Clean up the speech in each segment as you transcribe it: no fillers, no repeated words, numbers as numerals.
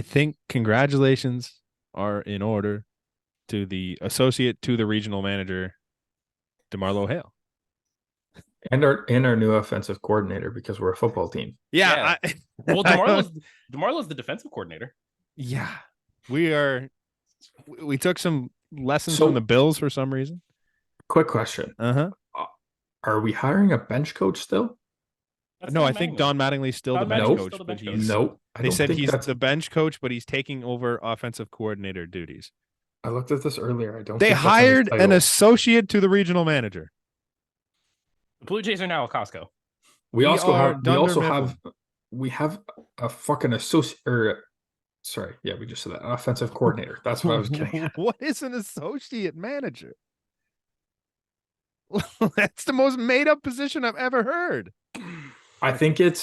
think congratulations are in order to the associate to the regional manager, DeMarlo Hale. And our new offensive coordinator because we're a football team. Yeah. Well, DeMarlo's the defensive coordinator. Yeah. We took some lessons from the Bills for some reason. Quick question. Are we hiring a bench coach still? No, I think Don Mattingly's still the bench coach. But they said he's the bench coach, but he's taking over offensive coordinator duties. I looked at this earlier. They hired an associate to the regional manager. The Blue Jays are now a Costco. We have a fucking associate. Sorry, yeah, we just said that. An offensive coordinator. That's what I was getting at. What is an associate manager? That's the most made-up position I've ever heard. I think they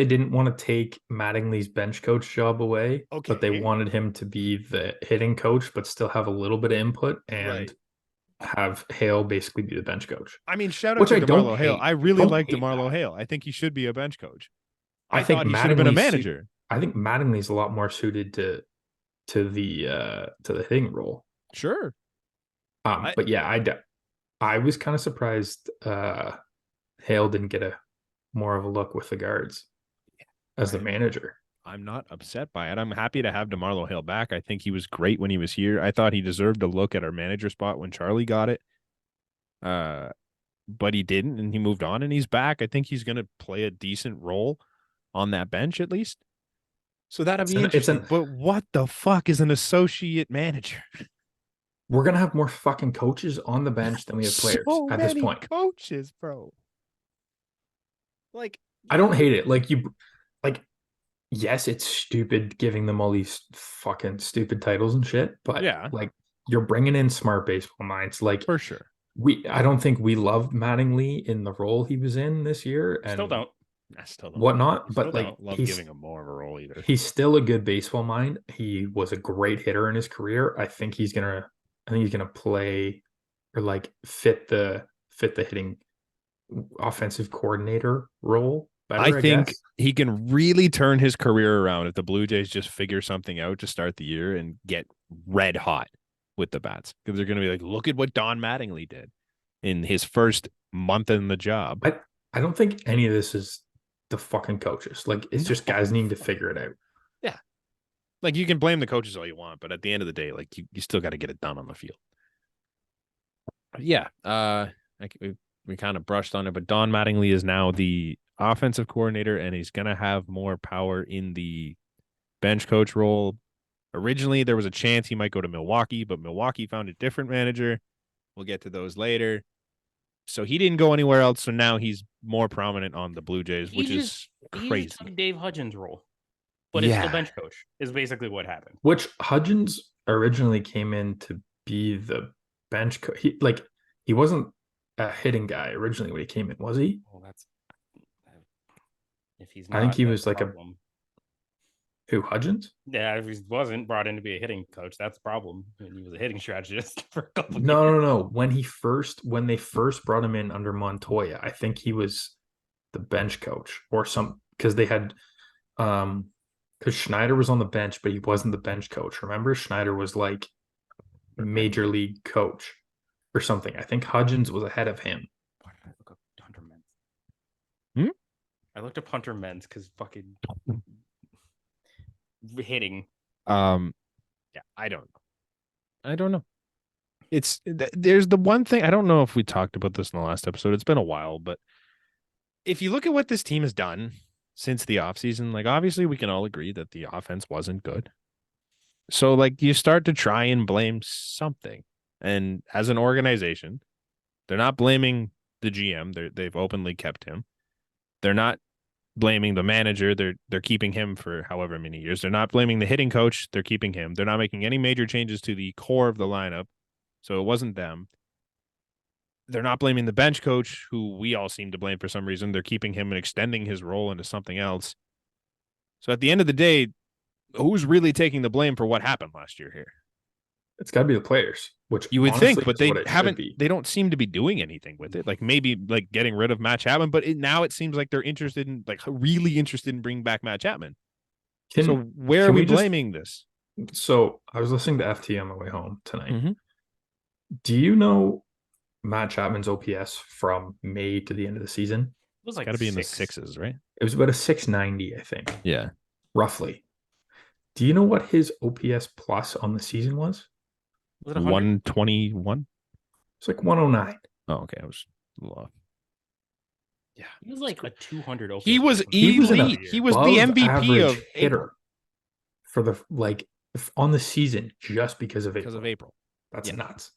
didn't want to take Mattingly's bench coach job away, but they wanted him to be the hitting coach, but still have a little bit of input and have Hale basically be the bench coach. I mean, shout out to DeMarlo Hale. I really like DeMarlo Hale. I think he should be a bench coach. I thought he should have been a manager. I think Mattingly's a lot more suited to the hitting role. Sure. But yeah, I was kind of surprised Hale didn't get more of a look with the guards as the manager. I'm not upset by it. I'm happy to have DeMarlo Hale back. I think he was great when he was here. I thought he deserved a look at our manager spot when Charlie got it. But he didn't, and he moved on, and he's back. I think he's going to play a decent role on that bench at least. So that'll be interesting. But what the fuck is an associate manager? We're going to have more fucking coaches on the bench than we have players at this point. Coaches, bro. Like, I don't hate it. Yes, it's stupid giving them all these fucking stupid titles and shit, but you're bringing in smart baseball minds. Like, for sure. I don't think we loved Mattingly in the role he was in this year. And still don't. Whatnot, but don't love giving him more of a role either. He's still a good baseball mind. He was a great hitter in his career. I think he's gonna play or fit the hitting offensive coordinator role better, I think he can really turn his career around if the Blue Jays just figure something out to start the year and get red hot with the bats. Because they're going to be like, look at what Don Mattingly did in his first month in the job. I don't think any of this is the fucking coaches. Like, it's just guys needing to figure it out. Yeah. Like, you can blame the coaches all you want, but at the end of the day, like, you still got to get it done on the field. Yeah. We kind of brushed on it, but Don Mattingly is now the offensive coordinator, and he's going to have more power in the bench coach role. Originally, there was a chance he might go to Milwaukee, but Milwaukee found a different manager. We'll get to those later. So he didn't go anywhere else, so now he's more prominent on the Blue Jays, which is crazy. He just took Dave Hudgens' role, but it's still bench coach is basically what happened. Which Hudgens originally came in to be the bench coach. He wasn't a hitting guy originally when he came in, was he? Well, if he's not, I think he was like who, Hudgens? Yeah, if he wasn't brought in to be a hitting coach, that's a problem. He was a hitting strategist for a couple years. No. When they first brought him in under Montoya, I think he was the bench coach because they had because Schneider was on the bench, but he wasn't the bench coach. Remember, Schneider was like a major league coach or something. I think Hudgens was ahead of him. Why did I look up Hunter Menz? I looked up Hunter Menz because fucking hitting. Yeah, I don't know. There's the one thing, I don't know if we talked about this in the last episode. It's been a while, but if you look at what this team has done since the offseason, like, obviously we can all agree that the offense wasn't good. So, like, you start to try and blame something. And as an organization, they're not blaming the GM. They've openly kept him. They're not blaming the manager. They're keeping him for however many years. They're not blaming the hitting coach. They're keeping him. They're not making any major changes to the core of the lineup. So it wasn't them. They're not blaming the bench coach, who we all seem to blame for some reason. They're keeping him and extending his role into something else. So at the end of the day, who's really taking the blame for what happened last year here? It's got to be the players, which you would think, but they haven't. They don't seem to be doing anything with it. Like, maybe like getting rid of Matt Chapman, but now it seems like they're interested in, like, really interested in bringing back Matt Chapman. So where are can we we just- blaming this? So I was listening to FT on my way home tonight. Mhm. Do you know Matt Chapman's OPS from May to the end of the season? It was like Got to be in the 6. sixes, right? It was about a 690, I think, Yeah. roughly. Do you know what his OPS plus on the season was? Was it 100? 121. It's like 109. Oh, okay. I was a little off. Yeah, he was like a 200 OPS. He was player from He was an elite. He was the above MVP average of April hitter for the on the season just because of because April. of April. That's Yeah. nuts.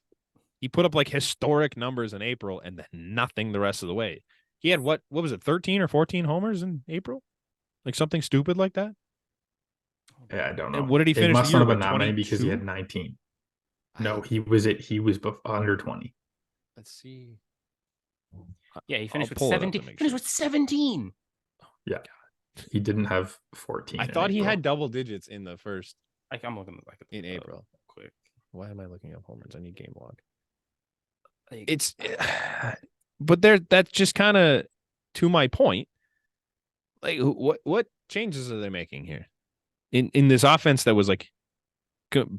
He put up like historic numbers in April and then nothing the rest of the way. He had what was it, 13 or 14 homers in April? Like something stupid like that? Yeah, I don't know. And what did he It finish must the not year have been with, that many because he 22? had 19. No, he was under 20. Let's see. Yeah, he finished I'll with pull it up to 17. make Finished sure. with 17. He didn't have 14. I in thought he April. had double digits in the first I'm looking back at in the- April. quick. Why am I looking up homers? I need game log. Like, It's but that's just kind of to my point. Like what changes are they making here in this offense that was like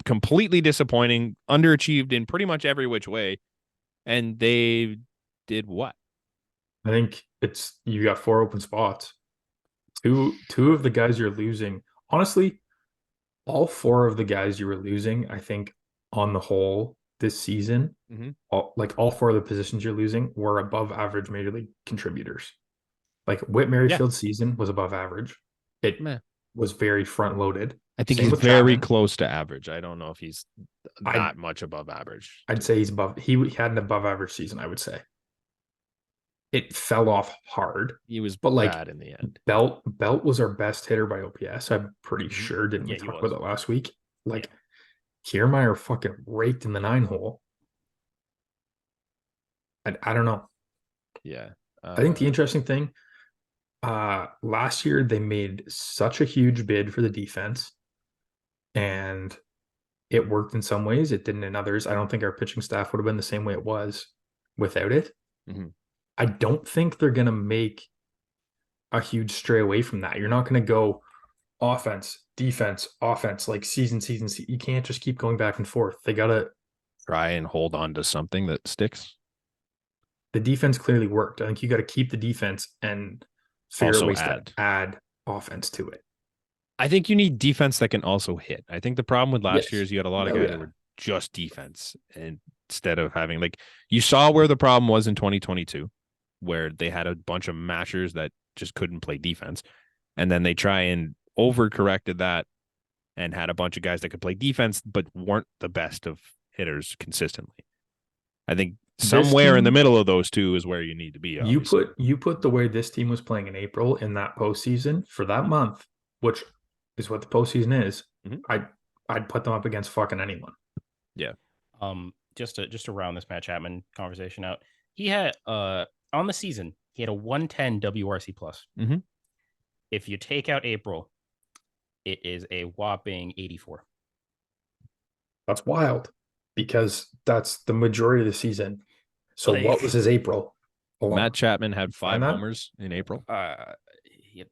completely disappointing, underachieved in pretty much every which way, and they did what? I think it's you got 4 open spots. Two of the guys you're losing. Honestly, all 4 of the guys you were losing, I think, on the whole this season, Mhm. all 4 of the positions you're losing were above average major league contributors. Like Whit Merrifield's season was above average. It Meh. was very front loaded. I think Same he's with very Chapman. close to average. I don't know if he's I- that much above average. I'd say he's above. He had an above average season. I would say. It fell off hard. He was but, like, bad in the end. Belt was our best hitter by OPS. I'm pretty Mhm. sure. Didn't Yeah, we he talk was. about that last week? Like, Kiermaier fucking raked in the 9 hole. I don't know. Yeah. I think the interesting thing, last year they made such a huge bid for the defense, and it worked in some ways. It didn't in others. I don't think our pitching staff would have been the same way it was without it. Mhm. I don't think they're gonna make a huge stray away from that. You're not gonna go offense, defense, offense, like season. You can't just keep going back and forth. They gotta. try and hold on to something that sticks. The defense clearly worked. I think you got to keep the defense and figure Also out ways add. to add offense to it. I think you need defense that can also hit. I think the problem with last Yes. year is you had a lot of Oh, guys yeah. that were just defense and instead of having like you saw where the problem was in 2022, where they had a bunch of mashers that just couldn't play defense. And then they try and overcorrected that and had a bunch of guys that could play defense but weren't the best of hitters consistently. I think somewhere in the team- middle of those two is where you need to be. Obviously. You put the way this team was playing in April in that postseason for that month, which is what the postseason is. Mhm. I'd put them up against fucking anyone. Just to round this Matt Chapman conversation out, he had on the season he had a 110 WRC plus. Mhm. If you take out April, it is a whopping 84. That's wild because that's the majority of the season. So Like- what was his April? Hold on. Matt Chapman had 5 Find that? homers in April. He had,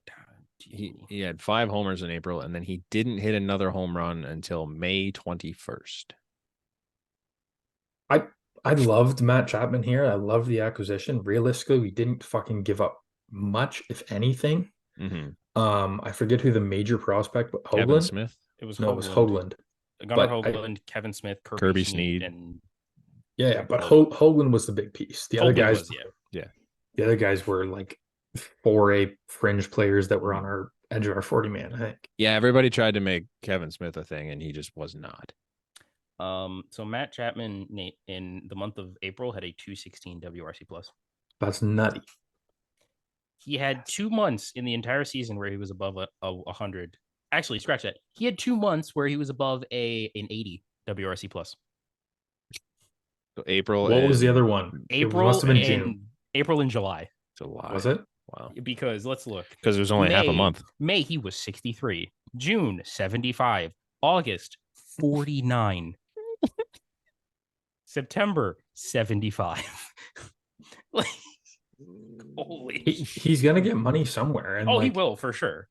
He had 5 homers in April, and then he didn't hit another home run until May 21st. I loved Matt Chapman here. I love the acquisition. Realistically, we didn't fucking give up much, if anything. Mm-hmm. I forget who the major prospect, but Kevin Hoagland. Smith. it was No, it was Hoagland. Gunnar but I- Hoagland, Kevin Smith, Kirby Snead. and Yeah, but Hoagland. Hoagland was the big piece. The other Hoagland guys, was, yeah. the other guys were like 4A fringe players that were on our edge of our 40 man. I think. Yeah, everybody tried to make Kevin Smith a thing, and he just was not. So Matt Chapman in the month of April had a 216 WRC plus. That's nutty. He had 2 months in the entire season where he was above a 100. Actually, scratch that. He had 2 months where he was above an 80 WRC plus. So April. What was the and other one? April It must have been and June. April and July. July. Was it? Wow. Because let's look. Because it was only half a May- month. May he was 63. June 75. August 49. September 75. Like, holy He's gonna get money somewhere, and Oh, he like, will for sure.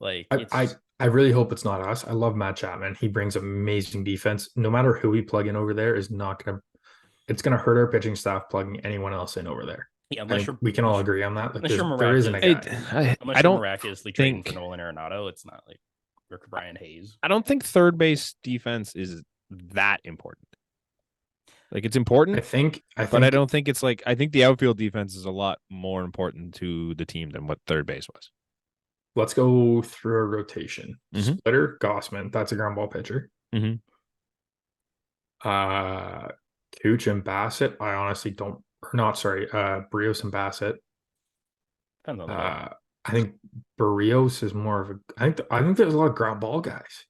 Like I really hope it's not us. I love Matt Chapman. He brings amazing defense. No matter who we plug in over there is not gonna. It's gonna hurt our pitching staff plugging anyone else in over there. yeah, I unless think you're we can all agree on that. Like unless you're there isn't a miraculous- guy. unless I you're don't miraculously trading think for Nolan Arenado, it's not like Brian Hayes. I don't think third base defense is that important. Like it's important, but I don't think it's like I think the outfield defense is a lot more important to the team than what third base was. Let's go through a rotation. Mhm. Splitter, Gossman, that's a ground ball pitcher. Mhm. Cooch and Bassett, I honestly don't. Or not sorry. Brios and Bassett. Depends on the day. I think Barrios is more of a. I think there's a lot of ground ball guys.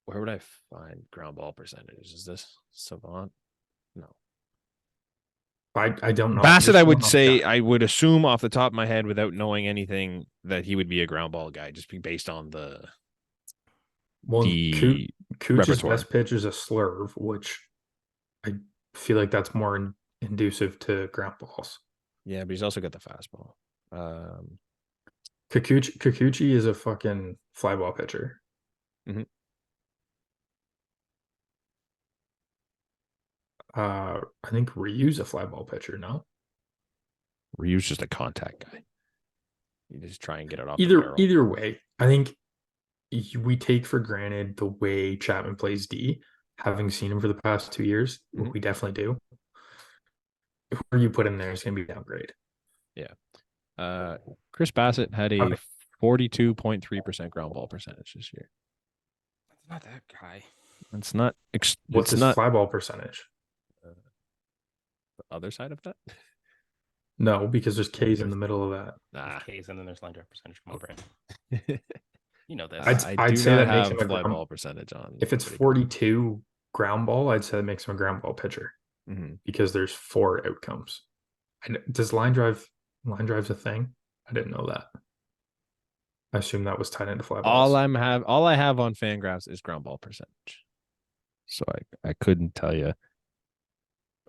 Where would I find ground ball percentage? Is this Savant? No. I don't know. Bassett, Just I going would off say, gut. I would assume off the top of my head without knowing anything that he would be a ground ball guy, just based on the Well, the Cooch's repertoire. best pitch is a slurve, which I feel like that's more inducive to ground balls. yeah, but he's also got the fastball. Kikuchi is a fucking fly ball pitcher. Mhm. I think Ryu's a fly ball pitcher. No, Ryu's just a contact guy. You just try and get it off the barrel. either way, I think we take for granted the way Chapman plays D. Having seen him for the past 2 years, Mhm. we definitely do. Whoever you put in there is going to be downgrade. Chris Bassett had a Okay. 42.3% ground ball percentage this year. That's not that guy. It's not. What's It's his not fly ball percentage? the other side of that. No, because there's K's in the middle of that. Nah. Case, and then there's line drive percentage. Come on, Brandon. You know this. I'd do say not that makes have him a fly ground- ball percentage on. If it's 42 ground ball, I'd say that makes him a ground ball pitcher Mm-hmm. because there's 4 outcomes. Does line drive's a thing? I didn't know that. I assume that was tied into fly balls. All I have on Fangraphs is ground ball percentage. So I couldn't tell you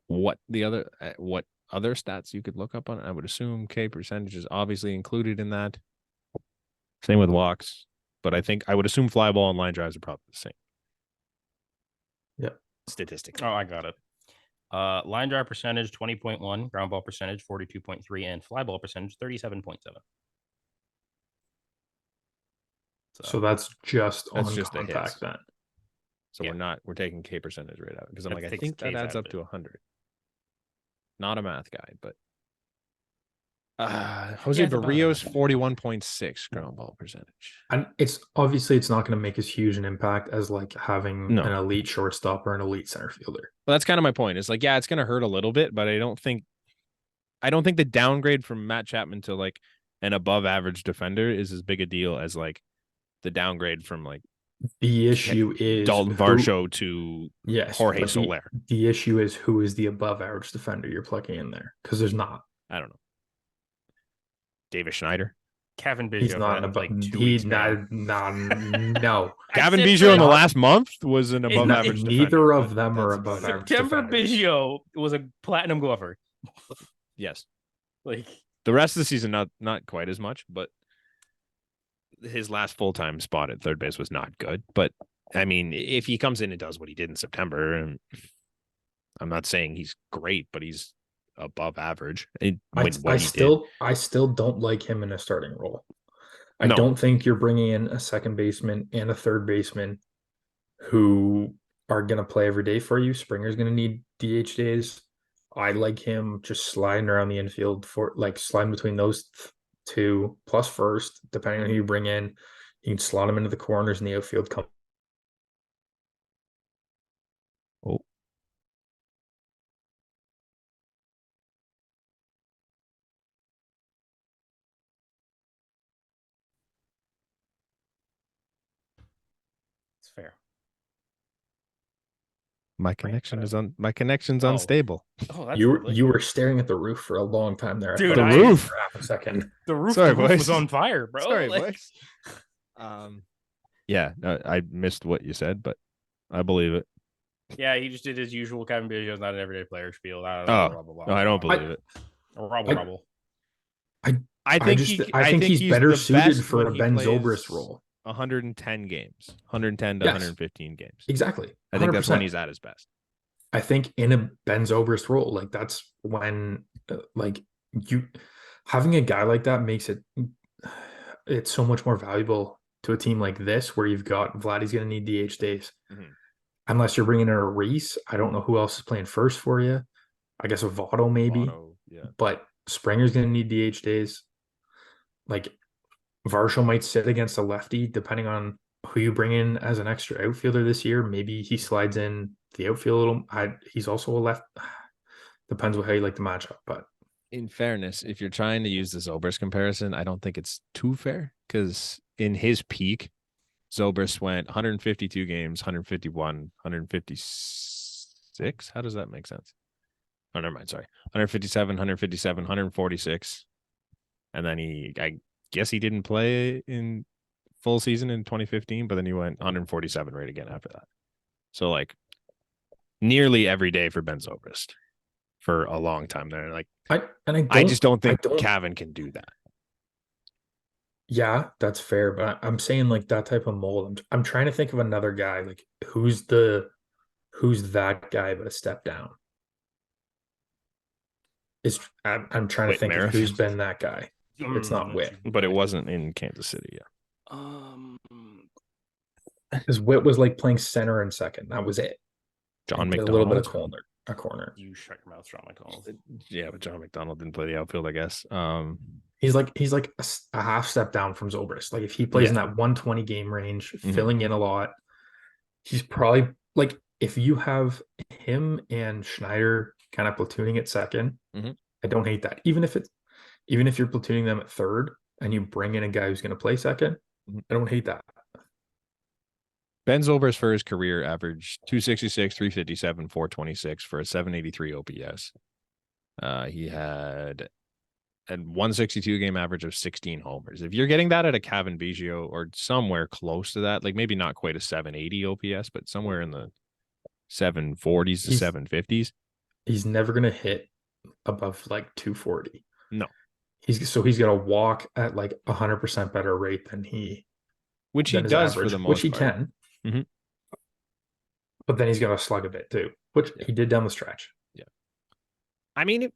what other stats you could look up on it. I would assume K percentage is obviously included in that. Same with walks, but I would assume fly ball and line drives are probably the same. Yep. Statistically. Oh, I got it. Line drive percentage 20.1, ground ball percentage 42.3, and fly ball percentage 37.7. So that's just That's on just the hits. contact then. So Yeah. we're taking K percentage right out because I'm That like, I takes think that Ks adds out of up to it. 100. Not a math guy, but Jose it's about Barrios 100. 41.6 ground ball percentage. And it's obviously it's not going to make as huge an impact as like having No. an elite shortstop or an elite center fielder. Well, that's kind of my point. It's like, yeah, it's gonna hurt a little bit, but I don't think the downgrade from Matt Chapman to like an above average defender is as big a deal as like the downgrade from like The issue is Dalton who- Varsho to Yes, Jorge but Soler. The issue is who is the above average defender you're plugging in there because there's not. I don't know. Davis Schneider. Kevin He's Biggio not had an above. like 2 He weeks. man. no. Gavin said Biggio in the that- last month was an above Not- average. Neither defender, of but them are that's above about it. average. September defenders. Biggio was a platinum golfer. Yes. Like The rest of the season, not quite as much, but his last full time spot at third base was not good. But I mean, if he comes in and does what he did in September, and I'm not saying he's great, but he's above average. I still don't like him in a starting role. I No. don't think you're bringing in a second baseman and a third baseman who are going to play every day for you. Springer's going to need DH days. I like him just sliding around the infield for like sliding between those two plus first, depending on who you bring in. You can slot him into the corners in the outfield. Oh. it's fair. My connection's Oh. unstable. Oh, that's You lovely. were staring at the roof for a long time there. I Dude, thought The it was roof. for half a second. the roof, Sorry, the roof boys. was on fire, bro. Sorry, Like, boys. Yeah, I missed what you said, but I believe it. Yeah, he just did his usual Kevin Biggio's not an everyday player spiel. Oh, Blah, blah, blah, No, I don't blah, believe it. blah. Rubble, I- rubble. I think he's he's better the suited best for a when he Ben plays Zobrist role. 110 games, 110 to Yes. 115 games. Exactly. I think that's when 100%. he's at his best. I think in a Ben Zobrist role, like that's when you having a guy like that makes it's so much more valuable to a team like this where you've got Vladdy's going to need DH days. Mhm. Unless you're bringing in a Reese. I don't know who else is playing first for you. I guess a Votto maybe. Votto, yeah. But Springer's going to need DH days. Like Varsho might sit against a lefty depending on who you bring in as an extra outfielder this year. Maybe he slides in the outfield a little. He's also a left. Depends on how you like the matchup. But in fairness, if you're trying to use the Zobrist comparison, I don't think it's too fair because in his peak, Zobrist went 152 games, 151, 156. How does that make sense? Oh, never mind. Sorry. 157, 157, 146. And then I guess he didn't play in full season in 2015, but then he went 147 right again after that. So like nearly every day for Ben Zobrist for a long time there. Like I just don't think Cavan can do that. Yeah, that's fair. But I'm saying like that type of mold. I'm trying to think of another guy. Like who's that guy but a step down? I'm trying to Whit think of Merrifield. who's been that guy. It's not Whit. But it wasn't in Kansas City. Yeah. Because Whit was like playing center and second. That was it. John And did McDonald. a little bit of corner. You shut your mouth, John McDonald. Yeah, but John McDonald didn't play the outfield, I guess. He's like a half step down from Zobrist. Like if he plays in that 120 game range, filling in a lot, he's probably like if you have him and Schneider kind of platooning at second, I don't hate that. Even if you're platooning them at third and you bring in a guy who's going to play second, I don't hate that. Ben Zobrist for his career averaged 266, 357, 426 for a 783 OPS. He had a 162 game average of 16 homers. If you're getting that at a Cavan Biggio or somewhere close to that, like maybe not quite a 780 OPS, but somewhere in the 740s to 750s. He's never going to hit above like 240. No. He's going to walk at like 100% better rate than which he does average, for the most which he part. can. But then he's going to slug a bit too, which he did down the stretch. Yeah. I mean,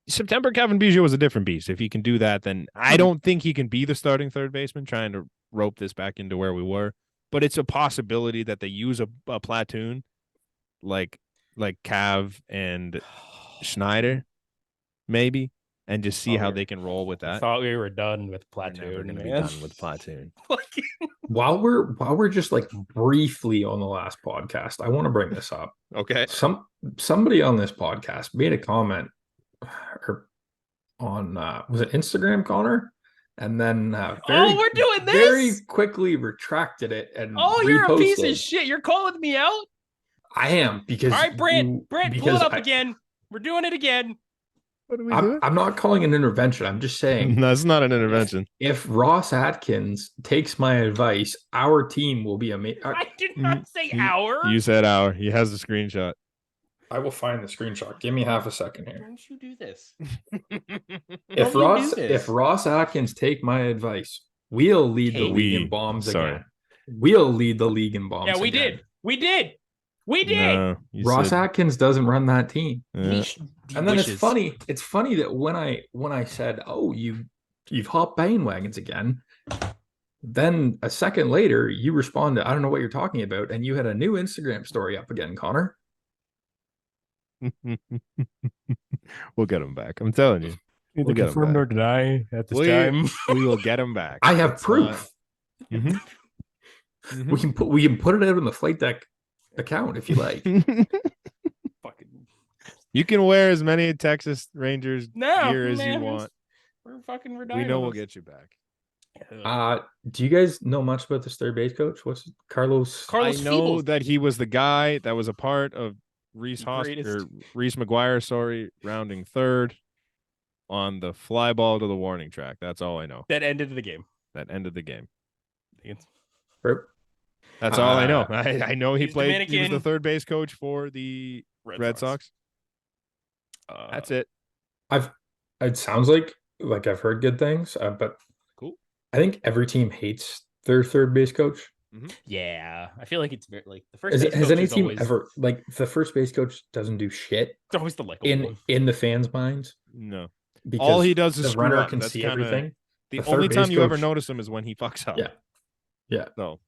September Cavan Biggio was a different beast. If he can do that, then I don't think he can be the starting third baseman trying to rope this back into where we were. But it's a possibility that they use a platoon like Cav and Schneider, maybe, and just see how they can roll with that. I thought we were done with platoon. We're never going to be done with platoon. While we're just like briefly on the last podcast, I want to bring this up. Okay. Somebody on this podcast made a comment on was it Instagram, Connor? And then we're doing this. Very quickly retracted it and you're a piece reposted. of shit. You're calling me out. I am because all right, Brent, pull it up again. We're doing it again. What are we doing? I'm not calling an intervention. I'm just saying. No, it's not an intervention. If Ross Atkins takes my advice, our team will be amazing. I did not say our. You said our. He has the screenshot. I will find the screenshot. Give me half a second here. Don't you do this? If Ross Atkins take my advice, we'll lead the league in bombs again. We'll lead the league in bombs. Yeah, we again. did. No, Ross Atkins doesn't run that team. Yeah. And then it's funny. It's funny that when I said, "Oh, you've hopped bandwagons again," then a second later you responded, "I don't know what you're talking about," and you had a new Instagram story up again, Connor. We'll get him back. I'm telling you. We'll confirm or deny at this time. We will get him back. I have proof. We can put it out on the flight deck account if you like. You can wear as many Texas Rangers gear as you want. We're fucking we know we'll get you back. Do you guys know much about this third base coach? What's Carlos? I know that he was the guy that was a part of Reese McGuire, rounding third on the fly ball to the warning track. That's all I know. That ended the game. That's all I know. I know he played. Dominican. He was the third base coach for the Red Sox. That's it. It sounds like like I've heard good things, but Cool. I think every team hates their third base coach. Yeah, I feel like it's very, like the first Has, base has coach any is team always ever like the first base coach doesn't do shit it's always the likable one. in the fans' minds No. because All he does is the screw runner up. can That's see kinda everything. the The third only time base you ever coach- notice him is when he fucks up. Yeah. So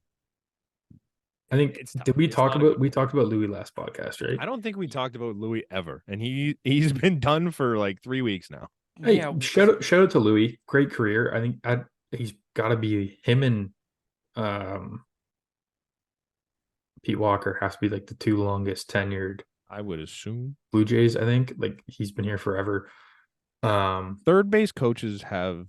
I think it's tough. did we It's talk not a about good we look. talked about Louis last podcast, right? I don't think we talked about Louis ever, and he's been done for like 3 weeks now. Hey, Yeah, shout out to Louis. Great career. I think he's got to be him and um, Pete Walker has to be like the two longest tenured I would assume Blue Jays. I think like he's been here forever. third base coaches have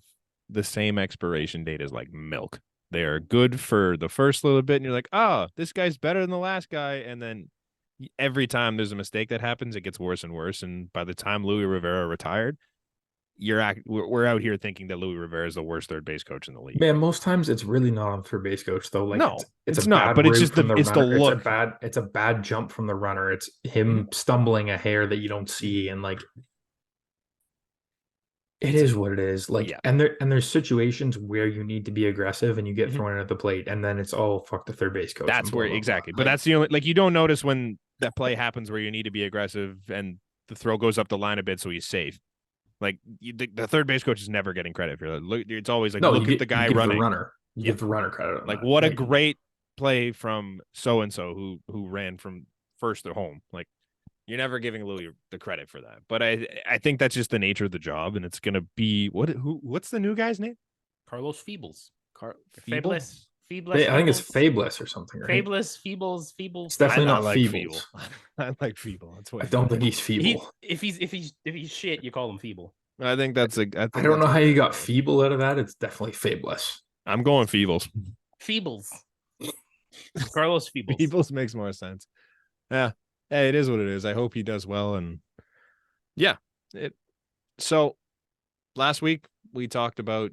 the same expiration date as like milk. They are good for the first little bit, and you're like, oh, this guy's better than the last guy. And then every time there's a mistake that happens, it gets worse and worse. And by the time Louis Rivera retired, we're out here thinking that Louis Rivera is the worst third base coach in the league. Man, most times it's really not on third base coach though. Like No, it's it's a not, bad but it's route just from it's the runner. look. It's a bad jump from the runner. It's him stumbling a hair that you don't see, and like it is what it is. Like, Yeah. and there's situations where you need to be aggressive and you get Mhm. thrown in at the plate, and then it's all fuck the third base coach. That's and blah, where blah, blah. exactly. But Like, that's the only like you don't notice when that play happens where you need to be aggressive and the throw goes up the line a bit so he's safe. Like the third base coach is never getting credit for that. Look, it's always like no, look you at the guy give running. the runner. You Yeah. give the runner credit. On Like that. what a Like, great play from so and so who ran from first to home. Like you're never giving Louis the credit for that. But I think that's just the nature of the job, and it's gonna be what's the new guy's name? Carlos Feebles. Feeble? Fabulous. I think it's Fabulous or something, right? Fabulous, Feebles. It's definitely I not like Feebles. I like Feeble. That's what I don't think he's feeble. If he's shit, you call him feeble. I think that's a. I don't know how you got feeble out of that. It's definitely Fabulous. I'm going Feebles. Feebles. Carlos Feebles. Feebles makes more sense. Yeah. Hey, it is what it is. I hope he does well. And yeah, so last week we talked about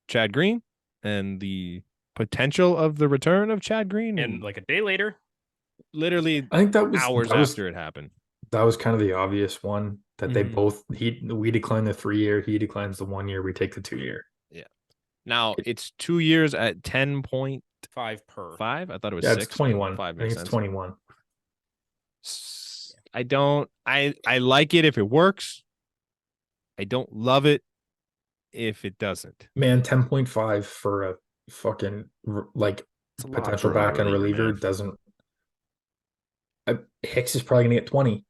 Chad Green and the potential of the return of Chad Green. And like a day later, literally I think that was hours after it happened. That was kind of the obvious one that they Mhm. both we decline the 3-year, he declines the 1 year, we take the 2-year. Now it's 2 years at 10.5. 5 per. I thought it was Yeah, 6. it's 21. 5 I think makes it's sense. 21. I like it if it works. I don't love it if it doesn't. Man, 10.5 for a fucking like It's a lot potential for a back end reliever man. doesn't. Hicks is probably gonna get 20.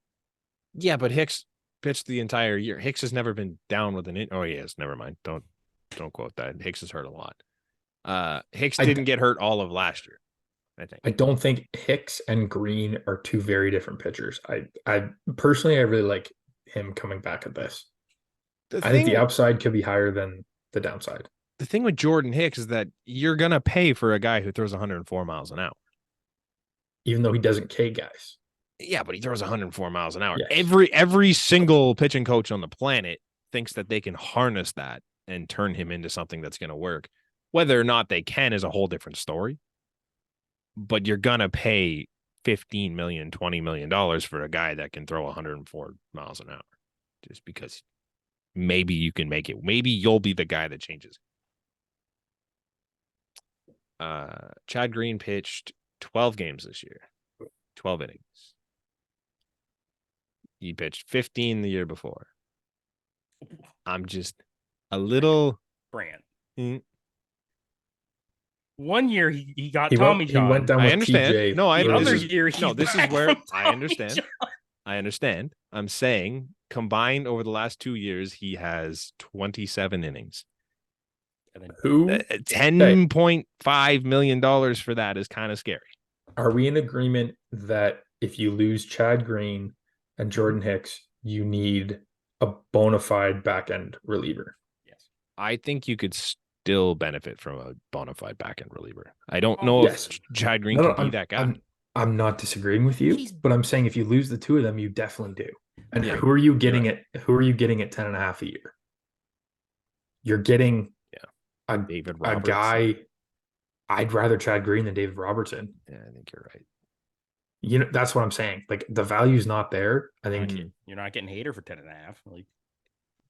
Yeah, but Hicks pitched the entire year. Hicks has never been down with an in. Oh, he is. Never mind. Don't quote that. Hicks is hurt a lot. Hicks didn't get hurt all of last year, I think. I don't think Hicks and Green are two very different pitchers. I personally I really like him coming back at this. I think the upside could be higher than the downside. The thing with Jordan Hicks is that you're gonna pay for a guy who throws 104 miles an hour. Even though he doesn't K guys. Yeah, but he throws 104 miles an hour. Yes. Every single pitching coach on the planet thinks that they can harness that and turn him into something that's going to work. Whether or not they can is a whole different story. But you're going to pay $15 million, $20 million for a guy that can throw 104 miles an hour just because maybe you can make it. Maybe you'll be the guy that changes. Chad Green pitched 12 games this year, 12 innings. He pitched 15 the year before. I'm just a little Brand. Mm. 1 year he got He Tommy went, John. he went down I with understand. PJ. No, I the for other his- year, No, he's this is back where from I Tommy understand. John. I understand. I'm saying combined over the last 2 years, he has 27 innings. And then Who $10.5 million for that is kind of scary. are we in agreement that if you lose Chad Green and Jordan Hicks, you need a bona fide back end reliever? yes. I think you could still benefit from a bona fide back end reliever. I don't know Yes. if Chad Green No, can be I'm, that guy. I'm not disagreeing with you, He's- but I'm saying if you lose the two of them, you definitely do. And Yeah. who are you getting at? Who are you getting at 10 and a half a year? You're getting David a Roberts. guy. I'd rather Chad Green than David Robertson. Yeah, I think you're right. You know, that's what I'm saying. Like the value's not there. I think Mhm. You're not getting Hater for 10 and a half. Like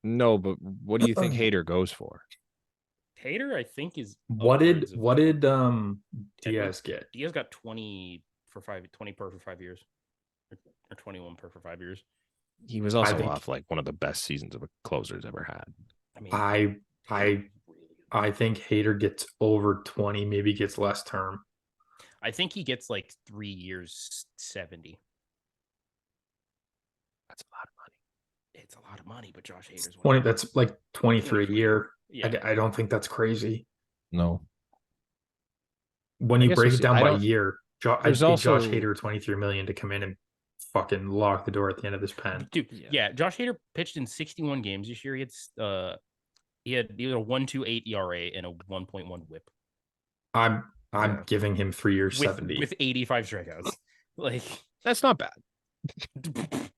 No, but what do you think Hader goes for? Hater, I think, is What did upwards of what did 10 Diaz get? Diaz got 20 per for 5 years, or 21 per for 5 years. He was also think- off like one of the best seasons of a closer's ever had. I mean, I really- I think Hader gets over 20, maybe gets less term. I think he gets like 3 years 70. That's a lot of money. It's a lot of money, but Josh Hader's 20, that's like 23 a 23. year. Yeah, I don't think that's crazy. No. When I you guess break we'll it see. down I by don't- year, I'd There's pay Josh also- Hader 23 million to come in and fucking lock the door at the end of this pen. dude. Yeah. Yeah. Josh Hader pitched in 61 games this year. He had either a 1.28 ERA and a 1.1 WHIP I'm Yeah. giving him 3 years with 70. 85 strikeouts. Like, That's not bad.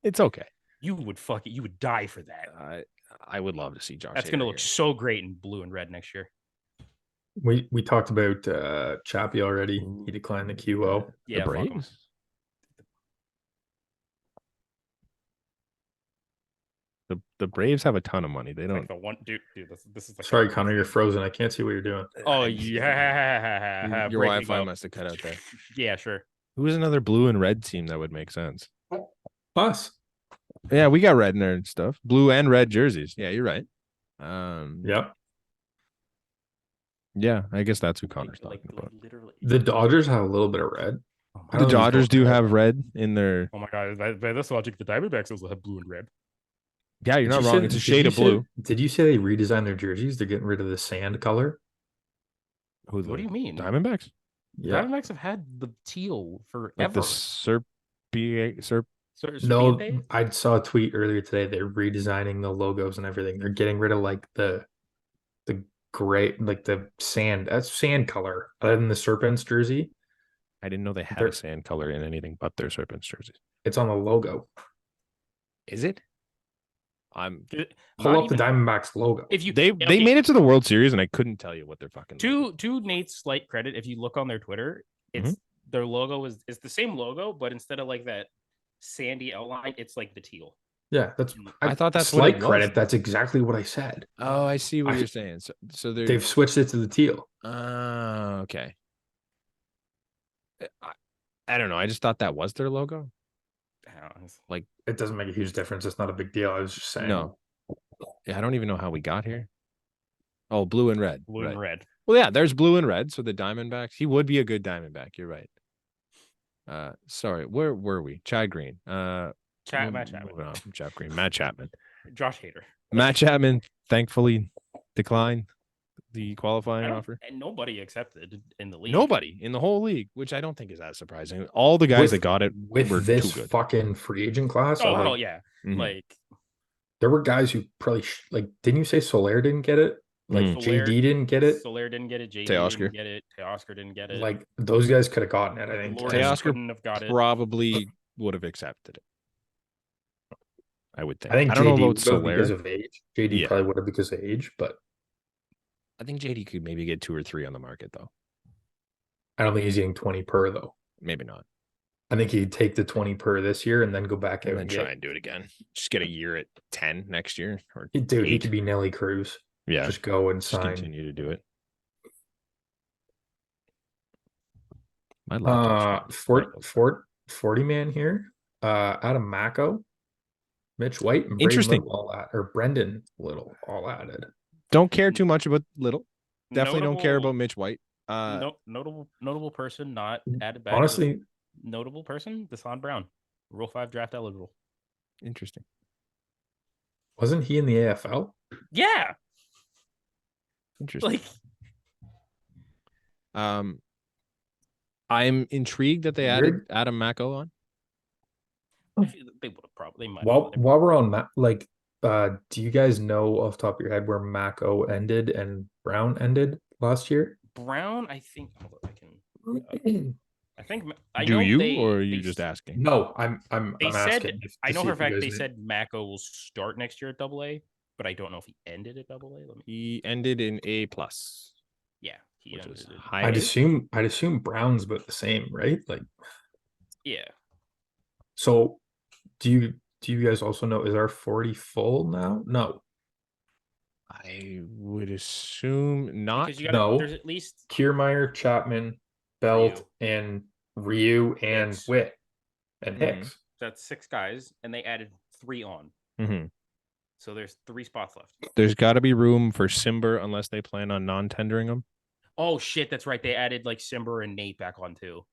It's okay. you would die for that. I would love to see Josh. That's Hader gonna look here. so great in blue and red next year. We talked about Chappie already. He declined the QO. Yeah, the fuck 'em. Braves. The Braves have a ton of money. They Like don't. the one dude. This is like Sorry, the- Connor, you're frozen. I can't see what you're doing. Oh I'm- yeah, Your breaking Wi-Fi up. must have cut out there. Yeah, sure. Who is another blue and red team that would make sense? Us. Yeah, we got red in there and stuff. Blue and red jerseys. Yeah, you're right. Yep. Yeah, I guess that's who Connor's Like talking about. literally. The Dodgers have a little bit of red. Oh I my, The don't know if Dodgers they'll- do have red in their. oh my god! By this logic, the Diamondbacks also have blue and red. Yeah, you're Did not you wrong. say- It's a did shade you of say- blue. Did you say they redesigned their jerseys? They're getting rid of the sand color. Who, What do you mean? Diamondbacks? Yeah. Diamondbacks have had the teal forever. Like the Serp. No, Serpente? I saw a tweet earlier today. They're redesigning the logos and everything. They're getting rid of like the gray, like the sand. That's sand color. Other than the Serpents jersey, I didn't know they had They're- a sand color in anything but their Serpents jerseys. it's on the logo. Is it? I'm. Pull Not up the even- Diamondbacks logo. If you They okay, made it to the World Series and I couldn't tell you what they're fucking. to Nate's slight credit, if you look on their Twitter, it's Mm-hmm. their logo is the same logo, but instead of like that sandy outline, it's like the teal. Yeah, that's. I thought that's what slight it was. credit. That's exactly what I said. Oh, I see what I- you're saying. So they're. They've switched it to the teal. Okay. I don't know. I just thought that was their logo. It doesn't make a huge difference. It's not a big deal. I was just saying. No. Yeah, I don't even know how we got here. Oh, blue and red. Blue Right. and red. Well, yeah, there's blue and red. So the Diamondbacks, he would be a good Diamondback. You're right. Sorry, where were we? Chad Green. Matt moving Chapman. on from Chad Green. Matt Chapman. Josh Hader. Matt Chapman thankfully declined the qualifying offer. And nobody accepted in the league. Nobody in the whole league, which I don't think is that surprising. All the guys With- that got it were With this too good. fucking free agent class, Oh like, hell yeah! Mhm. Like there were guys who probably like. Didn't you say Soler didn't get it? Like Mm. Soler- JD didn't get it. Soler didn't get it. JD Teoscar. didn't get it. Teoscar didn't get it. Like those guys could have gotten it. I think. Lourdes Teoscar couldn't have got it. Probably would have accepted it. I would think. I think I don't JD know would about have because Soler. of age. JD Yeah. probably would have because of age, but I think JD could maybe get 2 or 3 on the market though. I don't think he's getting 20 per though. Maybe not. I think he'd take the 20 per this year and then go back out And then and try get. and do it again. Just get a year at 10 next year. Or Dude, he 8. could be Nelly Cruz. Yeah. Just go and Just sign. continue to do it. My laptop's not- 40 man here. Adam Mako, Mitch White, and Braden Interesting. Little all or Brendan Little all added. Don't care too much about Little. Definitely don't care Notable- about Mitch White. notable person not added back. Honestly, notable person, Deshaun Brown, Rule 5 draft eligible. Interesting. wasn't he in the AFL? Yeah, Interesting. like I'm intrigued that they added Weird. Adam Mako on. I feel that they would have probably. They might. While we're on do you guys know off the top of your head where Mako ended and Brown ended last year? Brown, I think. Hold on, I can. I think. I Do know you they- or are they you s- just asking? No, I'm They said. asking. I to know see for a if you fact guys they knew. said Mako will start next year at AA, but I don't know if he ended at AA. Let me. He ended in A plus, Yeah, he which ended is it. high. I'd assume Brown's about the same, right? Like, Yeah. so do you do you guys also know, is our 40 full now? No. I would assume not. Because you got No. there's at least Kiermaier, Chapman, Belt, Ryu. and Ryu and Hicks. Witt and Mhm. Hicks. that's 6 guys, and they added 3 on. hmm So there's 3 spots left. There's got to be room for Simber unless they plan on non-tendering him. Oh shit, that's right. They added like Simber and Nate back on too.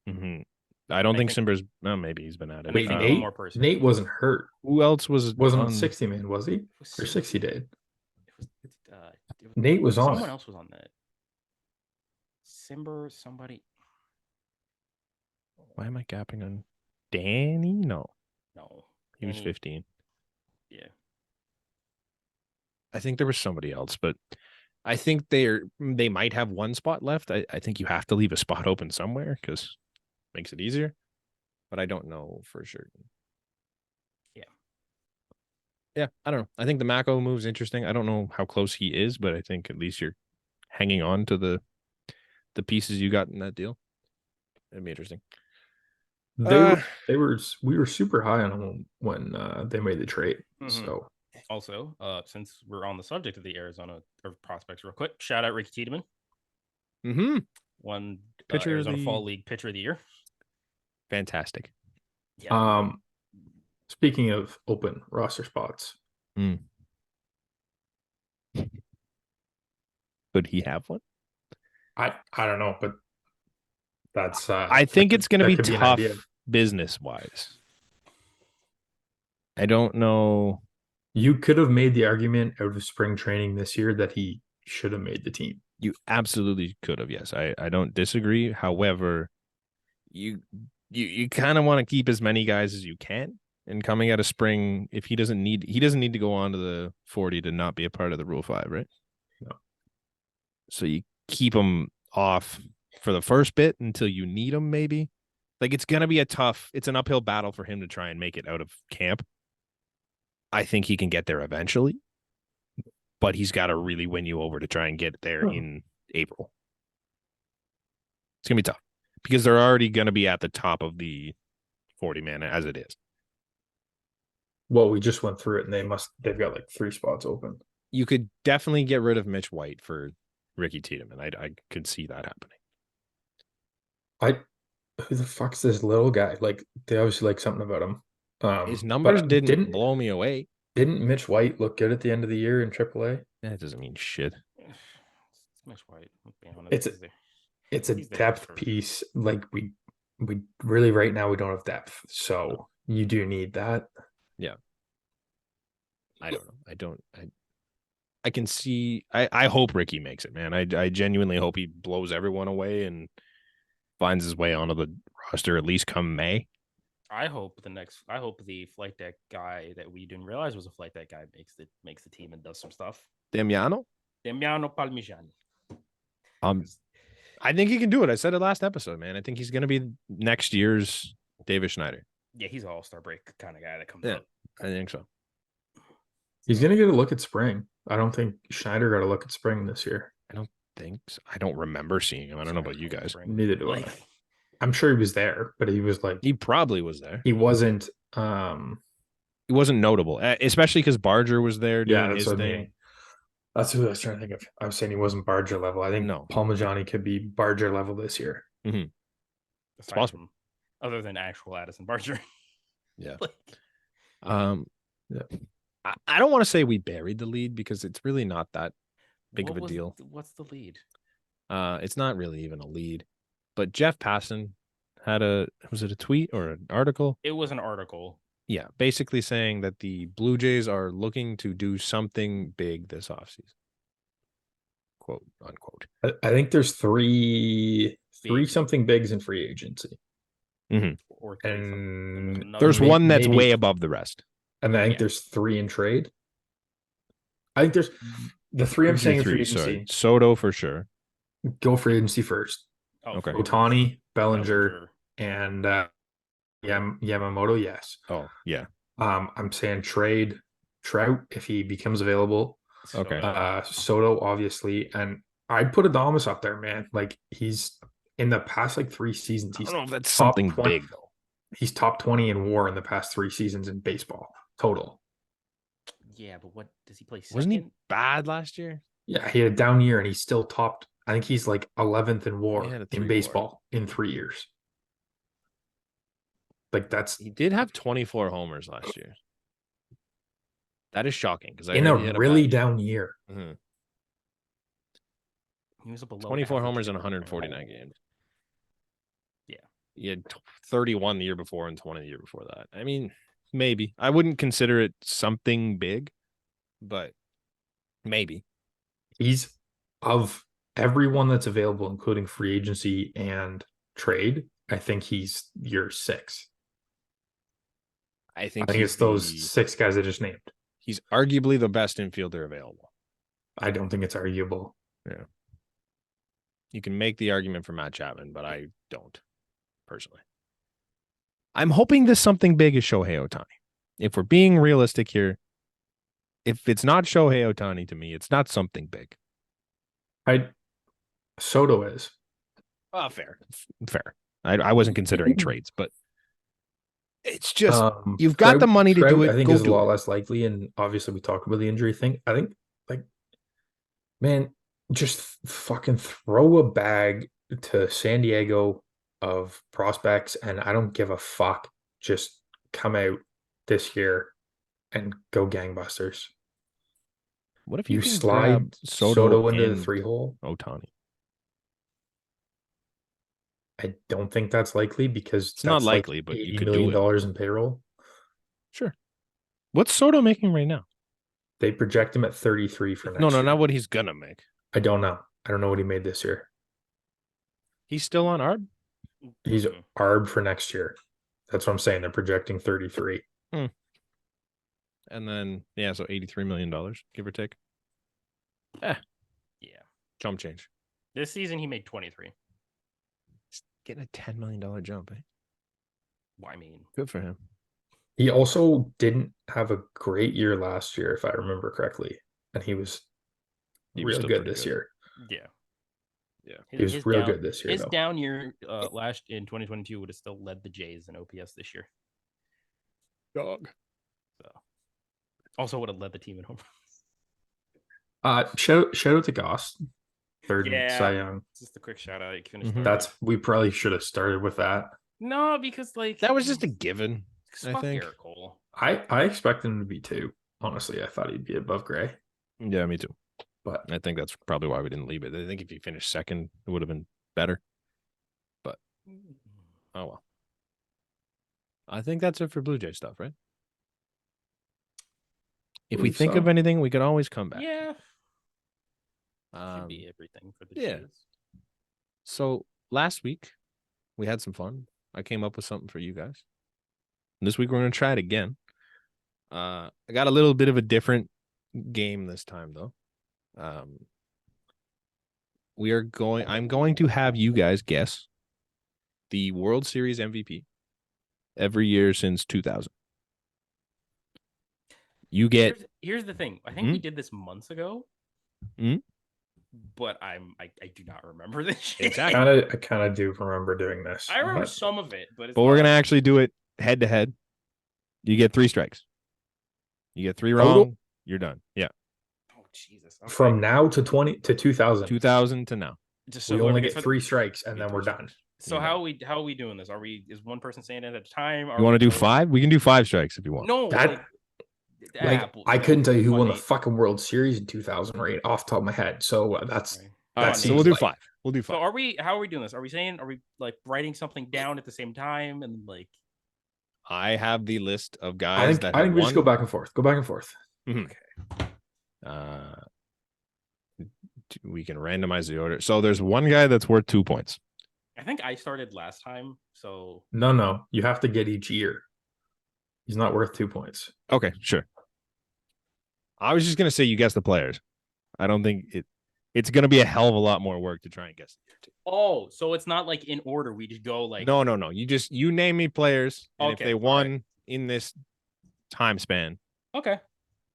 I don't I think think- Simber's. Well, maybe he's been added. Wait, think Nate? one more person. Nate wasn't hurt. Who else was Wasn't on 60 man, was he? It was Or Sim- 60 days. It was Nate was on someone it. else was on that. Simber, somebody. Why am I gapping on Danny? No, No, he was Danny- 15. Yeah, I think there was somebody else, but I think they might have one spot left. I think you have to leave a spot open somewhere because it makes it easier. But I don't know for sure. Yeah, I don't know. I think the Mako move's interesting. I don't know how close he is, but I think at least you're hanging on to the pieces you got in that deal. It'd be interesting. We were super high on him when they made the trade. Mhm. So Also, since we're on the subject of the Arizona or prospects, real quick, shout out Ricky Tiedemann, Mm-hmm. won Pitcher of Arizona the- Fall League Pitcher of the Year. Fantastic. Yeah, speaking of open roster spots, Could he have one? I don't know, but that's I think it's going to that be could an tough idea. business wise. I don't know. You could have made the argument out of spring training this year that he should have made the team. You absolutely could have. Yes, I don't disagree. However, you kind of want to keep as many guys as you can. And coming out of spring, if he doesn't need to go on to the 40 to not be a part of the Rule 5, right? No. So you keep him off for the first bit until you need him, maybe. Like it's gonna be it's an uphill battle for him to try and make it out of camp. I think he can get there eventually, but he's got to really win you over to try and get there in April. It's gonna be tough because they're already gonna be at the top of the 40 man as it is. Well, we just went through it, and they've got like 3 spots open. You could definitely get rid of Mitch White for Ricky Tiedemann. I could see that happening. Who the fuck's this little guy? Like they obviously like something about him. His but numbers didn't blow me away. Didn't Mitch White look good at the end of the year in AAA? That doesn't mean shit. it's Mitch White. Let's be honest. It's It's a He's there depth for- piece. Like we really right now we don't have depth, so you do need that. I don't know. I can see. I hope Ricky makes it, man. I genuinely hope he blows everyone away and finds his way onto the roster at least come May. I hope the flight deck guy that we didn't realize was a flight deck guy makes the team and does some stuff. Damiano. Damiano Palmigiani. I think he can do it. I said it last episode, man. I think he's going to be next year's David Schneider. Yeah, he's an all-star break kind of guy that comes Yeah. up. I think so. He's gonna get a look at spring. I don't think Schneider got a look at spring this year. Think so. I don't remember seeing him. I don't know about you guys. Neither do I. Like, I'm sure he was there, but he was like He probably was there. he wasn't. He wasn't notable, especially because Barger was there doing Yeah, that's his what I thing. mean. That's who I was trying to think of. I was saying he wasn't Barger level. I think No. Palmigiani could be Barger level this year. aside possible. from- other than actual Addison Barger. Yeah. Like, Yeah. I don't want to say we buried the lead because it's really not that big of a what was- deal. What's the lead? It's not really even a lead, but Jeff Passan had was it a tweet or an article? It was an article. Yeah, basically saying that the Blue Jays are looking to do something big this offseason. Quote unquote. I think there's three Big. something bigs in free agency, Or three something. and Another There's may- one that's maybe- way above the rest. and I think Yeah. there's 3 in trade. I think there's the 3 I'm Who's saying your in free three? agency. Soto for sure. Go free agency first. Okay. for Otani, Bellinger, and Yamamoto. Yes. Oh yeah. I'm saying trade Trout if he becomes available. Okay. Soto, obviously, and I'd put Adames up there, man. Like he's in the past like 3 seasons, I he's don't know if that's top something 20 big though. he's top 20 in WAR in the past 3 seasons in baseball. total. Yeah, but what does he play? Wasn't he Second? bad last year? Yeah, he had a down year and he still topped. I think he's like 11th in He WAR had a in 3 baseball in 3 years. Like that's He did have 24 homers last year. That is shocking because I in heard a he had a really bad year. down year. Mhm. He was a below 24 average homers in hitter. 149 games. Yeah. He had 31 the year before and 20 the year before that. I mean, maybe. I wouldn't consider it something big, but maybe. He's of everyone that's available, including free agency and trade. I think he's year 6. I I think think he's it's those 6 guys I just named. he's arguably the best infielder available. I don't think it's arguable. You can make the argument for Matt Chapman, but I don't personally. I'm hoping this something big is Shohei Ohtani. If we're being realistic here, if it's not Shohei Ohtani to me, it's not something big. Soto is. Fair. I wasn't considering trades, but it's just you've got Trout- the money to Trout, do it. I think Go is a do lot it. less likely, and obviously we talked about the injury thing. I think, like, man, just fucking throw a bag to San Diego of prospects, and I don't give a fuck. Just come out this year and go gangbusters. What if You can slide grab Soto into the and 3-hole. Ohtani? I don't think that's likely because It's not that's likely, like but you $80 could million do it. in payroll. Sure. What's Soto making right now? They project him at 33 for next No, year. not what he's gonna make. I don't know. I don't know what he made this year. He's still on ARB? He's Mhm. ARB for next year. That's what I'm saying. They're projecting 33. And then so $83 million, give or take. Yeah. Jump change. This season he made 23. Getting a $10 million jump, eh? Well, I mean, Good for him. He also didn't have a great year last year, if I remember correctly. And he was real still good pretty this good. year. yeah. Yeah. He was real good this year, His though. down year last in 2022 would have still led the Jays in OPS this year. Dog. So also would have led the team in home. Shout out to Goss. Third Yeah. Cy Young. Just a quick shout out. You can Mhm. We probably should have started with that. no, because like That was just a given. I fuck think. Garrett Cole. I expect him to be 2. Honestly, I thought he'd be above Gray. Yeah, me too. But I think that's probably why we didn't leave it. I think if he finished second, it would have been better. But oh well. I think that's it for Blue Jay stuff, right? If we Believe think so. of anything, we could always come back. Yeah. Should be everything for the yeah. Jays. So last week we had some fun. I came up with something for you guys. And this week we're going to try it again. I got a little bit of a different game this time though. I'm going to have you guys guess the World Series MVP every year since 2000. You get Here's the thing. I think we did this months ago. But I do not remember this shit. Exactly. I kind of do remember doing this. I remember some of it, but we're gonna actually do it head to head. You get 3 strikes. You get 3 wrong. Total? You're done. Yeah. Oh Jesus! Okay. From now to 2000. 2000 to now. Just We so only okay, get so 3 strikes and Get then we're 3 done. strikes. So You're how done. are we doing this? Is one person saying it at a time? You want to do 5? We can do 5 strikes if you want. No, That I couldn't tell you who won the fucking World Series in 2000 right off the top of my head. So that's All that right, so seems we'll do like- 5. We'll do 5. So how are we doing this? Are we like writing something down at the same time and like? I have the list of guys I think that I have think we won. just go back and forth. Go back and forth. We can randomize the order. So there's one guy that's worth 2 points. I think I started last time, so No. You have to get each year. He's not worth 2 points. Okay, sure. I was just gonna say you guess the players. I don't think it's gonna be a hell of a lot more work to try and guess the year too. oh, so it's not like in order. We just go like No. You name me players, and if Okay, they all won in this time span, okay.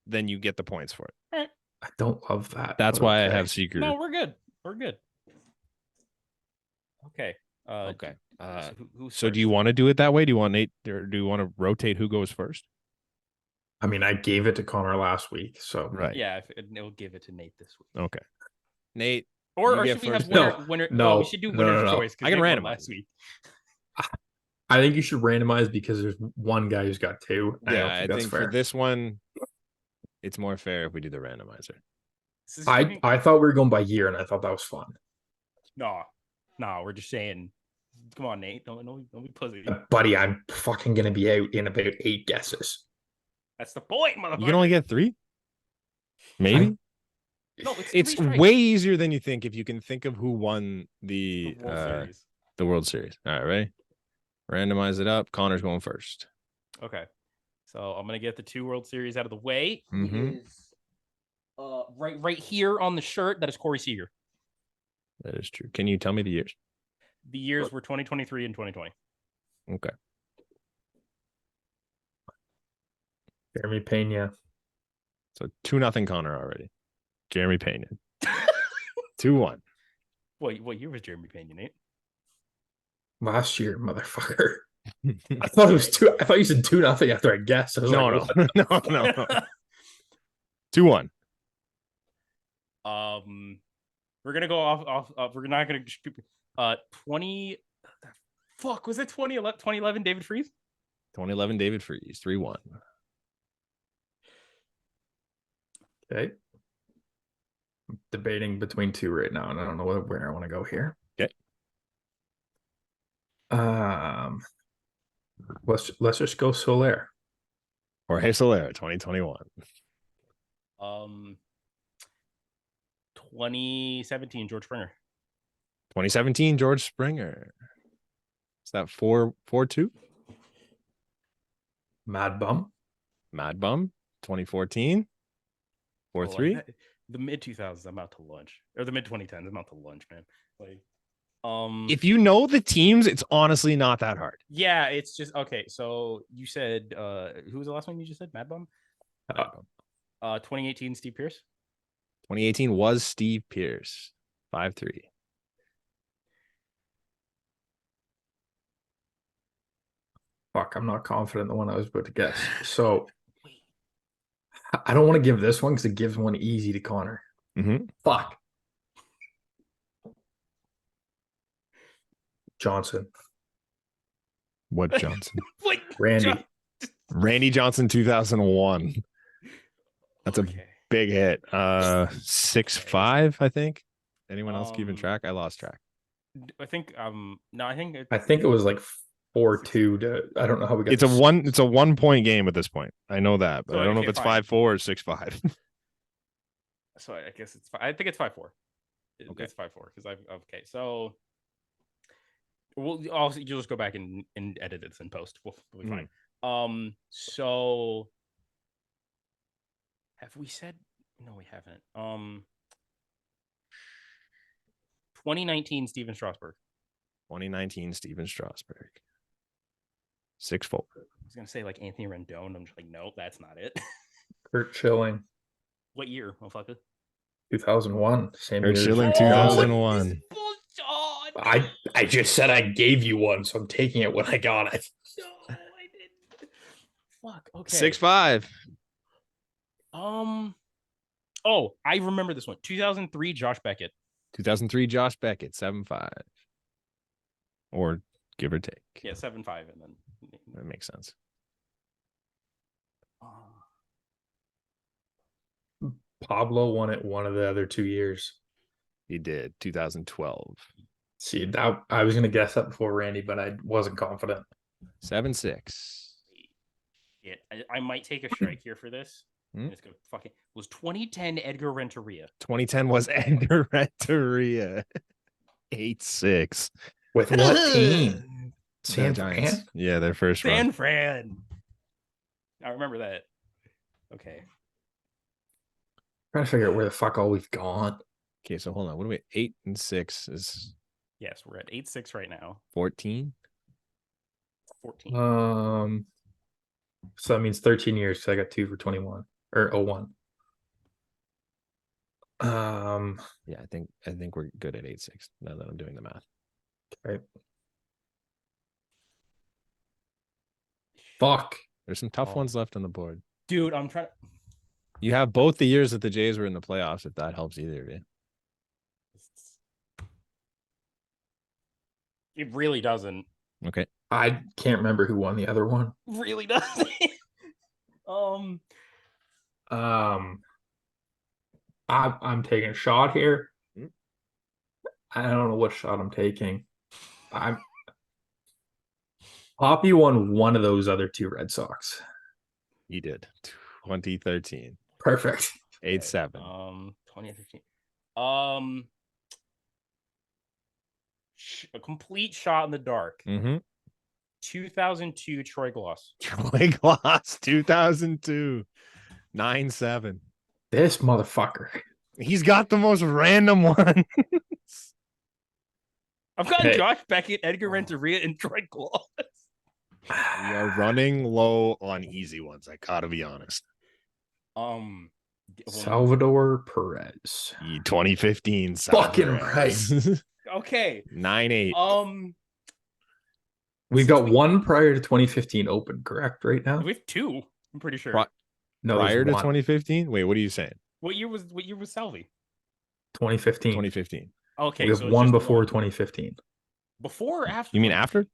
then you get the points for it. I don't love that. That's but why I okay. have secret. No, we're good. We're good. Okay. Okay. Who's So do first? you want to do it that way? Do you want Nate, or do you want to rotate who goes first? I mean, I gave it to Connor last week, so Right. Yeah, it'll give it to Nate this week. Okay. Nate, Or, you or get should we have first. winner? No, we should do no, winner's no. choice. 'Cause I can Nate won randomize last it. week. I think you should randomize because there's one guy who's got two. I don't Yeah, I think that's think fair. for this one, it's more fair if we do the randomizer. This is I giving- thought we were going by year, and I thought that was fun. no, we're just saying. Come on, Nate. Don't be pussy. Buddy, I'm fucking gonna be out in about 8 guesses. That's the point, motherfucker. You can only get 3? Maybe? no. It's It's three strikes. way easier than you think if you can think of who won The World Series. the World Series. All right, ready? Randomize it up. Connor's going first. Okay, so I'm gonna get the 2 World Series out of the way. It Mhm. is right here on the shirt. That is Corey Seager. That is true. Can you tell me the years? The years were 2023 and 2020. Okay. Jeremy Pena. So 2-0 Connor already. Jeremy Pena. 2-1. What year was Jeremy Pena, Nate? Last year, motherfucker. I thought it was 2. I thought you said 2-0 after I guessed. I was No, like, no, what? no. 2-1. We're gonna go off. We're not gonna. 20. Fuck, was it 2011 David Freeze? 2011 David Freeze. 3-1. Okay. I'm debating between 2 right now, and I don't know where I want to go here. Okay. Let's just go Soler. Jorge Soler, 2021. 2017 George Springer. 2017 George Springer. Is that 4-2? Mad Bum. Mad Bum. 2014. 4-3. The mid 2000s, I'm out to lunch, or the mid 2010s, I'm out to lunch, man. Like, If you know the teams, it's honestly not that hard. yeah, it's just okay. So you said, who was the last one you just said? Mad Bum. 2018 Steve Pierce. 2018 was Steve Pierce. 5-3. Fuck, I'm not confident in the one I was about to guess. So I don't want to give this one because it gives one easy to Connor. Mm-hmm. Fuck. Johnson. What Johnson? Wait, Randy. Randy Johnson, 2001. That's a okay. big hit. 6-5, I think. Anyone else keeping track? I lost track. I think no, I think I think it was like 4-2 to I don't know how we got It's a this. 1-point game at this point. I know that, but So, I don't know okay, if it's fine. 5-4 or 6-5. So I guess I think it's 5-4. Okay. It's 5-4 because okay. So you'll just go back and edit this in post. We'll be fine. So have we said no? We haven't. 2019 Steven Strasburg. 2019 Steven Strasburg. 6-4. I was gonna say like Anthony Rendon. I'm just like, nope, that's not it. Kurt Schilling. What year, motherfucker? 2001. Same Kurt year. Schilling, as- 2001. I just said I gave you one, so I'm taking it when I got it. No, I didn't. Fuck. Okay. 6-5. Oh, I remember this one. 2003 Josh Beckett. 2003 Josh Beckett, 7-5. Or give or take. Yeah, 7-5, and then That makes sense. Pablo won it one of the other 2 years. He did. 2012. See, that I was gonna guess that before Randy, but I wasn't confident. 7-6. Yeah, I might take a strike here for this. Hmm? It's gonna fucking was 2010 Edgar Renteria. 2010 was Edgar Renteria. 8-6. With what team? The San Giants. Fran? Yeah, their first run. San Fran. I remember that. Okay. Trying to figure out where the fuck all we've gone. Okay, so hold on. What are we? 8-6 is Yes, we're at 8-6 right now. 14. 14. So that means 13 years. So I got 2 for 21 or 01. Yeah, I think we're good at 8-6 now that I'm doing the math. Okay. Fuck. There's some tough Oh. ones left on the board. Dude, I'm trying. You have both the years that the Jays were in the playoffs, if that helps either of you. It really doesn't. Okay. I can't remember who won the other one. Really doesn't. um. I'm taking a shot here. Hmm. I don't know what shot I'm taking. Poppy won one of those other two Red Sox. He did. 2013. Perfect. 8-7. 2015. A complete shot in the dark. Mm-hmm. 2002 Troy Gloss. Troy Gloss, 2002. 9-7. This motherfucker. He's got the most random one. I've got Hey. Josh Beckett, Edgar Renteria, and Troy Gloss. We are running low on easy ones. I gotta be honest. Salvador Perez. 2015. Fucking Salvarez. Okay. 9-8. We've got one prior to 2015 open, correct? Right now? We have two. I'm pretty sure. Pri- No, there's Prior to one. 2015? Wait, what are you saying? What year was Salvi? 2015. 2015. Okay, We have so it's one just before one. 2015. Before or after? You mean after?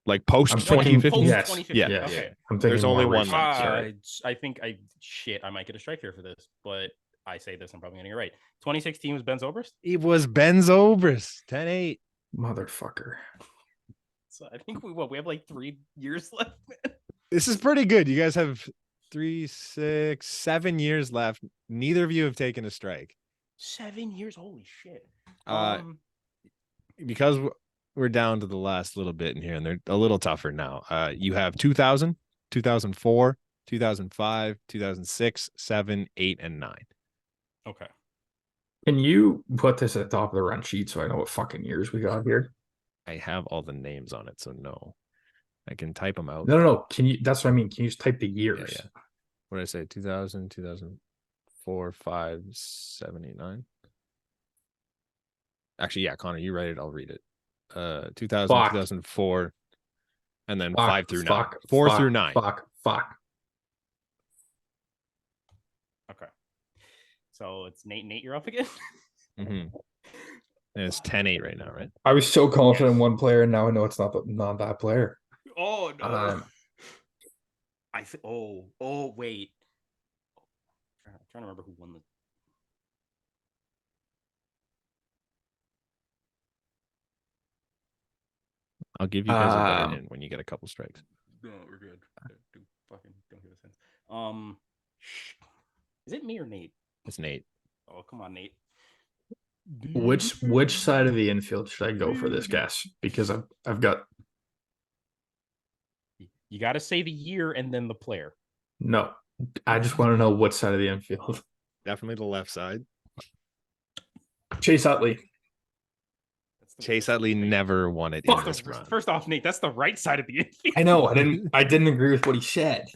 Like post I'm thinking 2015? Yes. 2015. Yeah. Okay. Yeah. I'm thinking There's only more one recent, left, sorry. I think I might get a strike here for this, but I say this, I'm probably gonna get it right. 2016 was Ben Zobrist. It was Ben Zobrist. 10-8. Motherfucker. So I think we have like 3 years left, man. This is pretty good. You guys have 3, 6, 7 years left. Neither of you have taken a strike. 7 years, holy shit. Because we're down to the last little bit in here, and they're a little tougher now. You have 2000, 2004, 2005, 2006, 7, 8, and 9. Okay. Can you put this at the top of the run sheet so I know what fucking years we got here? I have all the names on it, so no. I can type them out. No. Can you? That's what I mean. Can you just type the years? Yeah. What did I say? 2000, 2004, 5, 7, 8, 9. Actually, yeah, Connor, you write it. I'll read it. 2000, Fuck. 2004, and then Fuck, 5 through 9. fuck, 4 fuck, through 9. Fuck. Okay. So it's Nate, you're up again? Mm-hmm. And it's 10-8 right now, right? I was so confident in Yes. one player, and now I know it's not that player. Oh no. Um, Wait. I'm trying to remember who won the I'll give you guys a better Um, hint when you get a couple strikes. No, we're good. Don't give us hints. Is it me or Nate? It's Nate. Oh, come on, Nate. which side of the infield should I go for this guess? Because I've got You got to say the year and then the player. no. I just want to know what side of the infield. Definitely the left side. Chase Utley. Chase Utley never won it in this run. First off, Nate, that's the right side of the infield. I know. I didn't agree with what he said.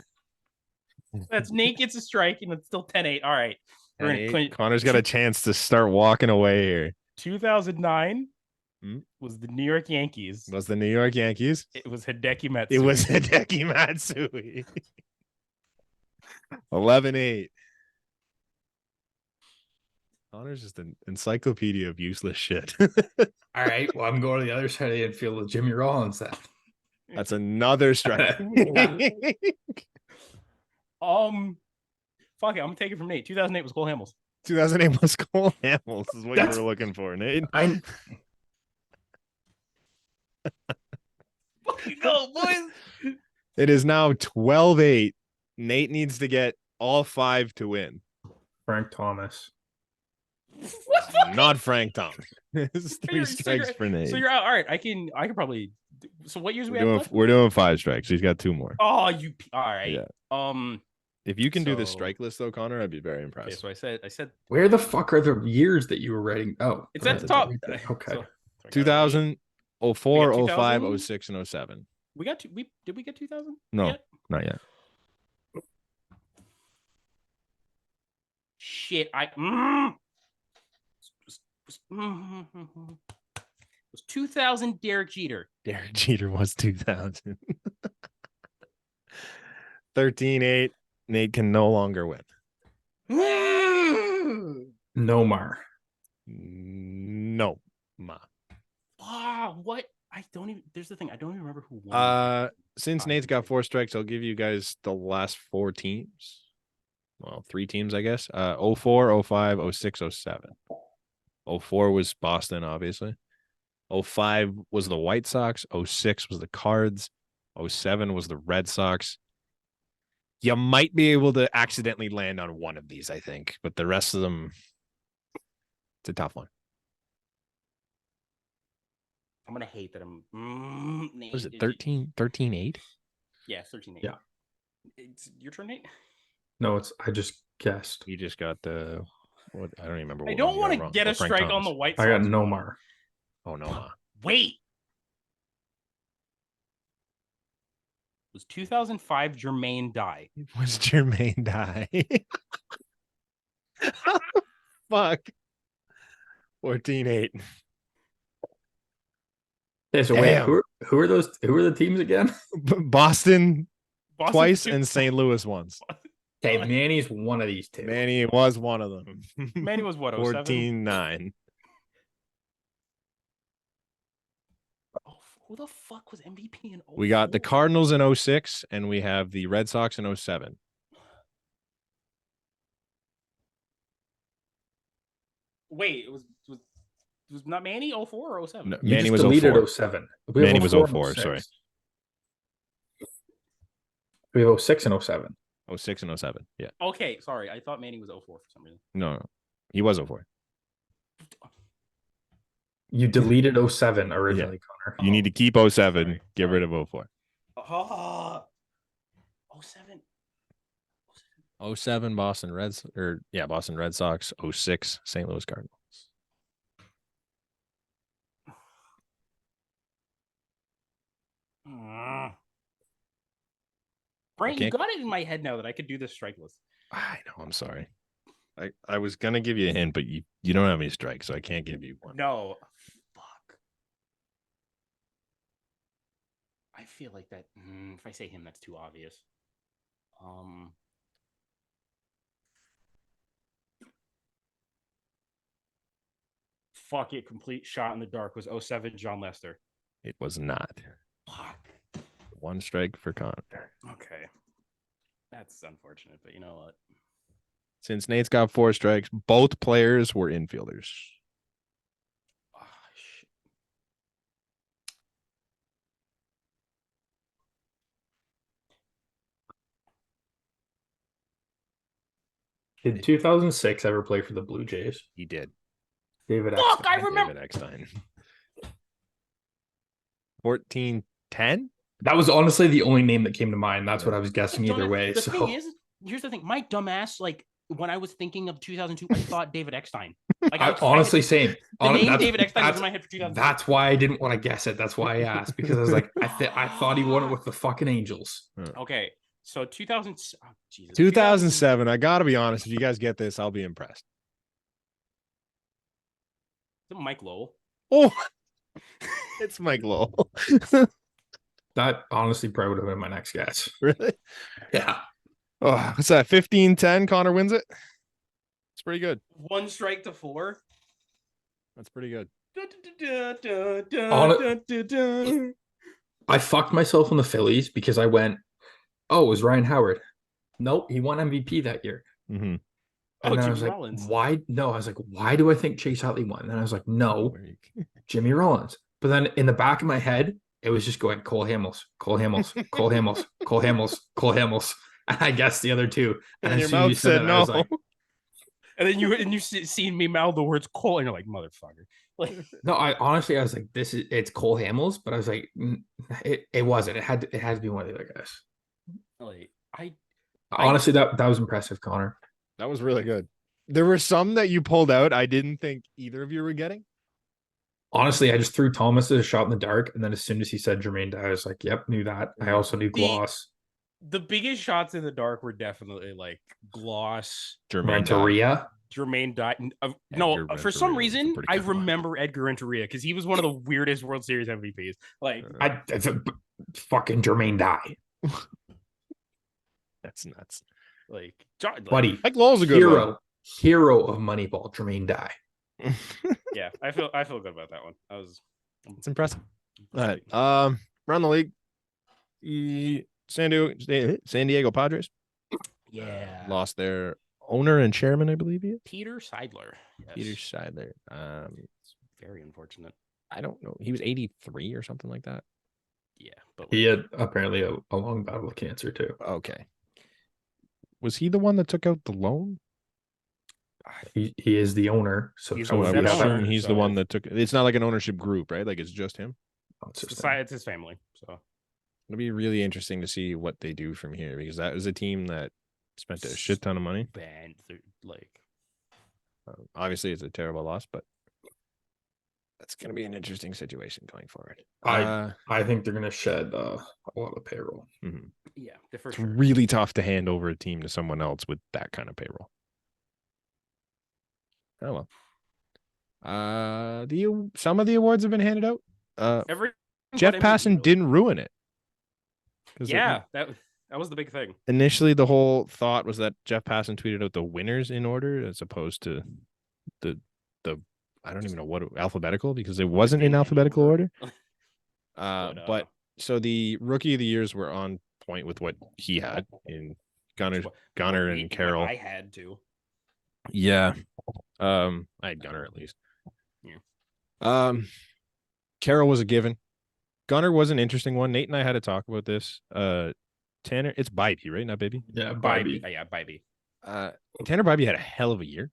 That's Nate gets a strike and it's still 10-8. All right. We're And gonna eight. clean- Connor's got a chance to start walking away here. 2009 Hmm? was the New York Yankees. Was the New York Yankees? It was Hideki Matsui. It was Hideki Matsui. 11-8. Connor's just an encyclopedia of useless shit. All right. Well, I'm going to the other side of the infield with Jimmy Rollins then. That's another strike. Fuck it, I'm gonna take it from Nate. 2008 was Cole Hamels. 2008 was Cole Hamels is what That's- you were looking for, Nate. I Fucking go, boys. It is now 12-8. Nate needs to get all 5 to win. Frank Thomas. What? Not Frank Thomas. It's 3 you're- strikes for Nate. So you're out. All right, I can probably. So what years do we have left? We're doing 5 strikes. He's got 2 more. Oh, you. All right. Yeah. If you can do the So- strike list though, Connor, I'd be very Okay, impressed. so I said Where the fuck are the years that you were writing? Oh, it's at the top. Okay. So I got 2000, 04, We got 05, 2000? 06, and 07. We got did we get 2000? No. yet? Not yet. Shit, was 2000 Derek Jeter. Derek Jeter was 2000. 13-8. Nate can no longer win. Nomar. No. Ma. What? I don't even. There's the thing. I don't even remember who won. Since Nate's got 4 strikes, I'll give you guys the last 4 teams. Well, 3 teams, I guess. 04, 05, 06, 07. 04 was Boston, obviously. 05 was the White Sox. 06 was the Cards. 07 was the Red Sox. You might be able to accidentally land on one of these, I think, but the rest of them, it's a tough one. I'm gonna hate that I'm. What is it 13-8? Yeah, 13-8. Yeah. It's your turn, Nate. No, I just guessed. You just got the what? I don't remember. I What don't want to get a strike on the White Sox. I got Nomar. Oh no! Wait. Was 2005 Jermaine die? Was Jermaine die? Fuck. 14-8. Okay, so wait, Damn. who are those? Who are the teams again? Boston twice two- and St. Louis once. Okay, Manny's one of these two. Manny was one of them. Manny was what? 07? 14-9. Oh, who the fuck was MVP in 04? We got the Cardinals in 06 and we have the Red Sox in 07. Wait, it was not Manny 04 or 07? No, You Manny just was deleted 04. 07. Manny was 04 04, and sorry. We have 06 and 07. 06 and 07. Yeah. Okay, sorry. I thought Manny was 04 for some reason. No. He was 04. You deleted 07 originally, Connor. You need to keep 07, Sorry. get rid of 04. 07. 07 Boston Red Sox. 06 St. Louis Cardinals. Brent, you Okay. got it in my head now that I could do this strike list. I know. I'm sorry. I was gonna give you a hint, but you don't have any strikes, so I can't give you one. No. Fuck. I feel like that. If I say him, that's too obvious. Fuck it. Complete shot in the dark was 07 John Lester. It was not. Fuck. 1 strike for Connor. Okay. That's unfortunate, but you know what? Since Nate's got 4 strikes, both players were infielders. Oh, shit. Did 2006 ever play for the Blue Jays? He did. David Fuck, Eckstein. I remember. David Eckstein. 14-10? That was honestly the only name that came to mind. That's what I was guessing either Dumbass- way. The So thing is, here's the thing. My dumbass, like when I was thinking of 2002, I thought David Eckstein. Like I, honestly, same. the name That's- David Eckstein was that's- in my head for 2002. That's why I didn't want to guess it. That's why I asked, because I was like, I thought he won it with the fucking Angels. Okay, so 2000. Oh, Jesus. 2007. I gotta be honest. If you guys get this, I'll be impressed. Is it Mike Lowell? Oh, it's Mike Lowell. That honestly probably would have been my next guess. Really? Yeah. Oh, what's that? 15-10. Connor wins it. It's pretty good. 1 strike to 4. That's pretty good. I fucked myself in the Phillies because I went, oh, it was Ryan Howard. Nope, he won MVP that year. Mm-hmm. And then I Jimmy was like, Rollins. why? No, I was like, why do I think Chase Utley won? And then I was like, no, Jimmy Rollins. But then in the back of my head, it was just going Cole Hamels, Cole Hamels, Cole Hamels, Cole Hamels, Cole Hamels. And I guessed the other two. And as your soon as you mouth said that, I was no. like, And then you seen me mouth the words Cole, and you're like, motherfucker. Like, no, I honestly, I was like, it's Cole Hamels, but I was like, it wasn't. It had to be one of the other guys. like Honestly, that was impressive, Connor. That was really good. There were some that you pulled out I didn't think either of you were getting. Honestly, I just threw Thomas a shot in the dark, and then as soon as he said Jermaine Dye, I was like, "Yep, knew that." I also knew Gloss, the biggest shots in the dark were definitely like Gloss, Jermaine Dye. Renteria. Jermaine Dye. No, Edgar for some Renteria was a reason, pretty I good one. remember Edgar Renteria because he was one of the weirdest World Series MVPs. Like, It's a fucking Jermaine Dye. That's nuts. Like, John, Buddy, Mike Lowell's a good one. hero of Moneyball, Jermaine Dye. Yeah, I feel good about that one. It's impressive. All right. Around the league, San Diego Padres Yeah. lost their owner and chairman, I believe he is. Peter Seidler. Yes. Peter Seidler. It's very unfortunate. I don't know. He was 83 or something like that. Yeah, but He had apparently a long battle with cancer too. Okay. Was he the one that took out the loan? He is the owner, so He's So I the would owner, assume he's the so- one that took it. It's not like an ownership group, right? Like it's just him. it's his family. So It'll be really interesting to see what they do from here because that was a team that spent a shit ton of money. banned like Obviously, it's a terrible loss, but that's going to be an interesting situation going forward. I think they're gonna shed a lot of payroll. yeah, for It's sure. really tough to hand over a team to someone else with that kind of payroll. Oh well. Some of the awards have been handed out. Every Jeff but Passan MVP, really. didn't ruin it. 'Cause Yeah, that was the big thing. initially the whole thought was that Jeff Passan tweeted out the winners in order as opposed to the I don't even know what alphabetical because it wasn't in In any alphabetical order. order. But so the rookie of the years were on point with what he had in Gunner what and Carroll. I had to. Yeah. I had Gunner at least. Yeah. Carroll was a given. Gunner was an interesting one. Nate and I had to talk about this. Tanner, it's Bybee, right? Not Baby. Yeah, Bybee. Yeah, Bybee. Tanner Bybee had a hell of a year.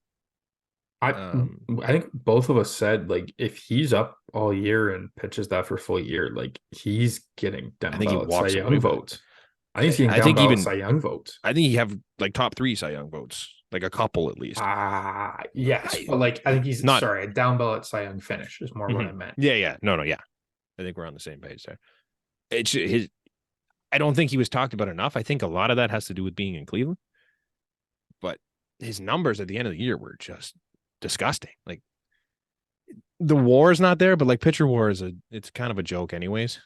I think both of us said like if he's up all year and pitches that for a full year, like he's getting down I think he ballot walks Cy away Young with it. votes. I think he's getting I down think ballot even- Cy Young votes. I think he have like top 3 Cy Young votes, like a couple at least. Yes, I- but like I think he's Not- sorry, a down ballot Cy Young finish is more what I Mhm. meant. Yeah. No, yeah. I think we're on the same page there. It's his. I don't think he was talked about enough. I think a lot of that has to do with being in Cleveland. But his numbers at the end of the year were just disgusting. Like the war is not there, but like pitcher war it's kind of a joke anyways.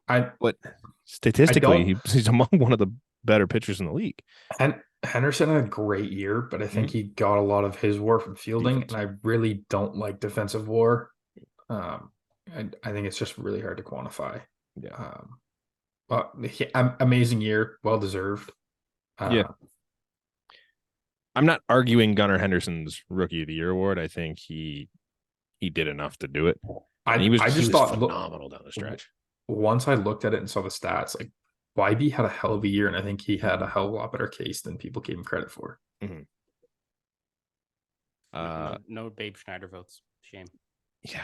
But statistically, he's among one of the better pitchers in the league. And Henderson had a great year, but I think he got a lot of his war from fielding, Defense. and I really don't like defensive war. I think it's just really hard to quantify. Yeah. But amazing year, well deserved. Yeah. I'm not arguing Gunnar Henderson's Rookie of the Year award. I think he did enough to do it. And he was thought phenomenal down the stretch. once I looked at it and saw the stats, like Bybee had a hell of a year, and I think he had a hell of a lot better case than people gave him credit for. No Babe Schneider votes. Shame. Yeah.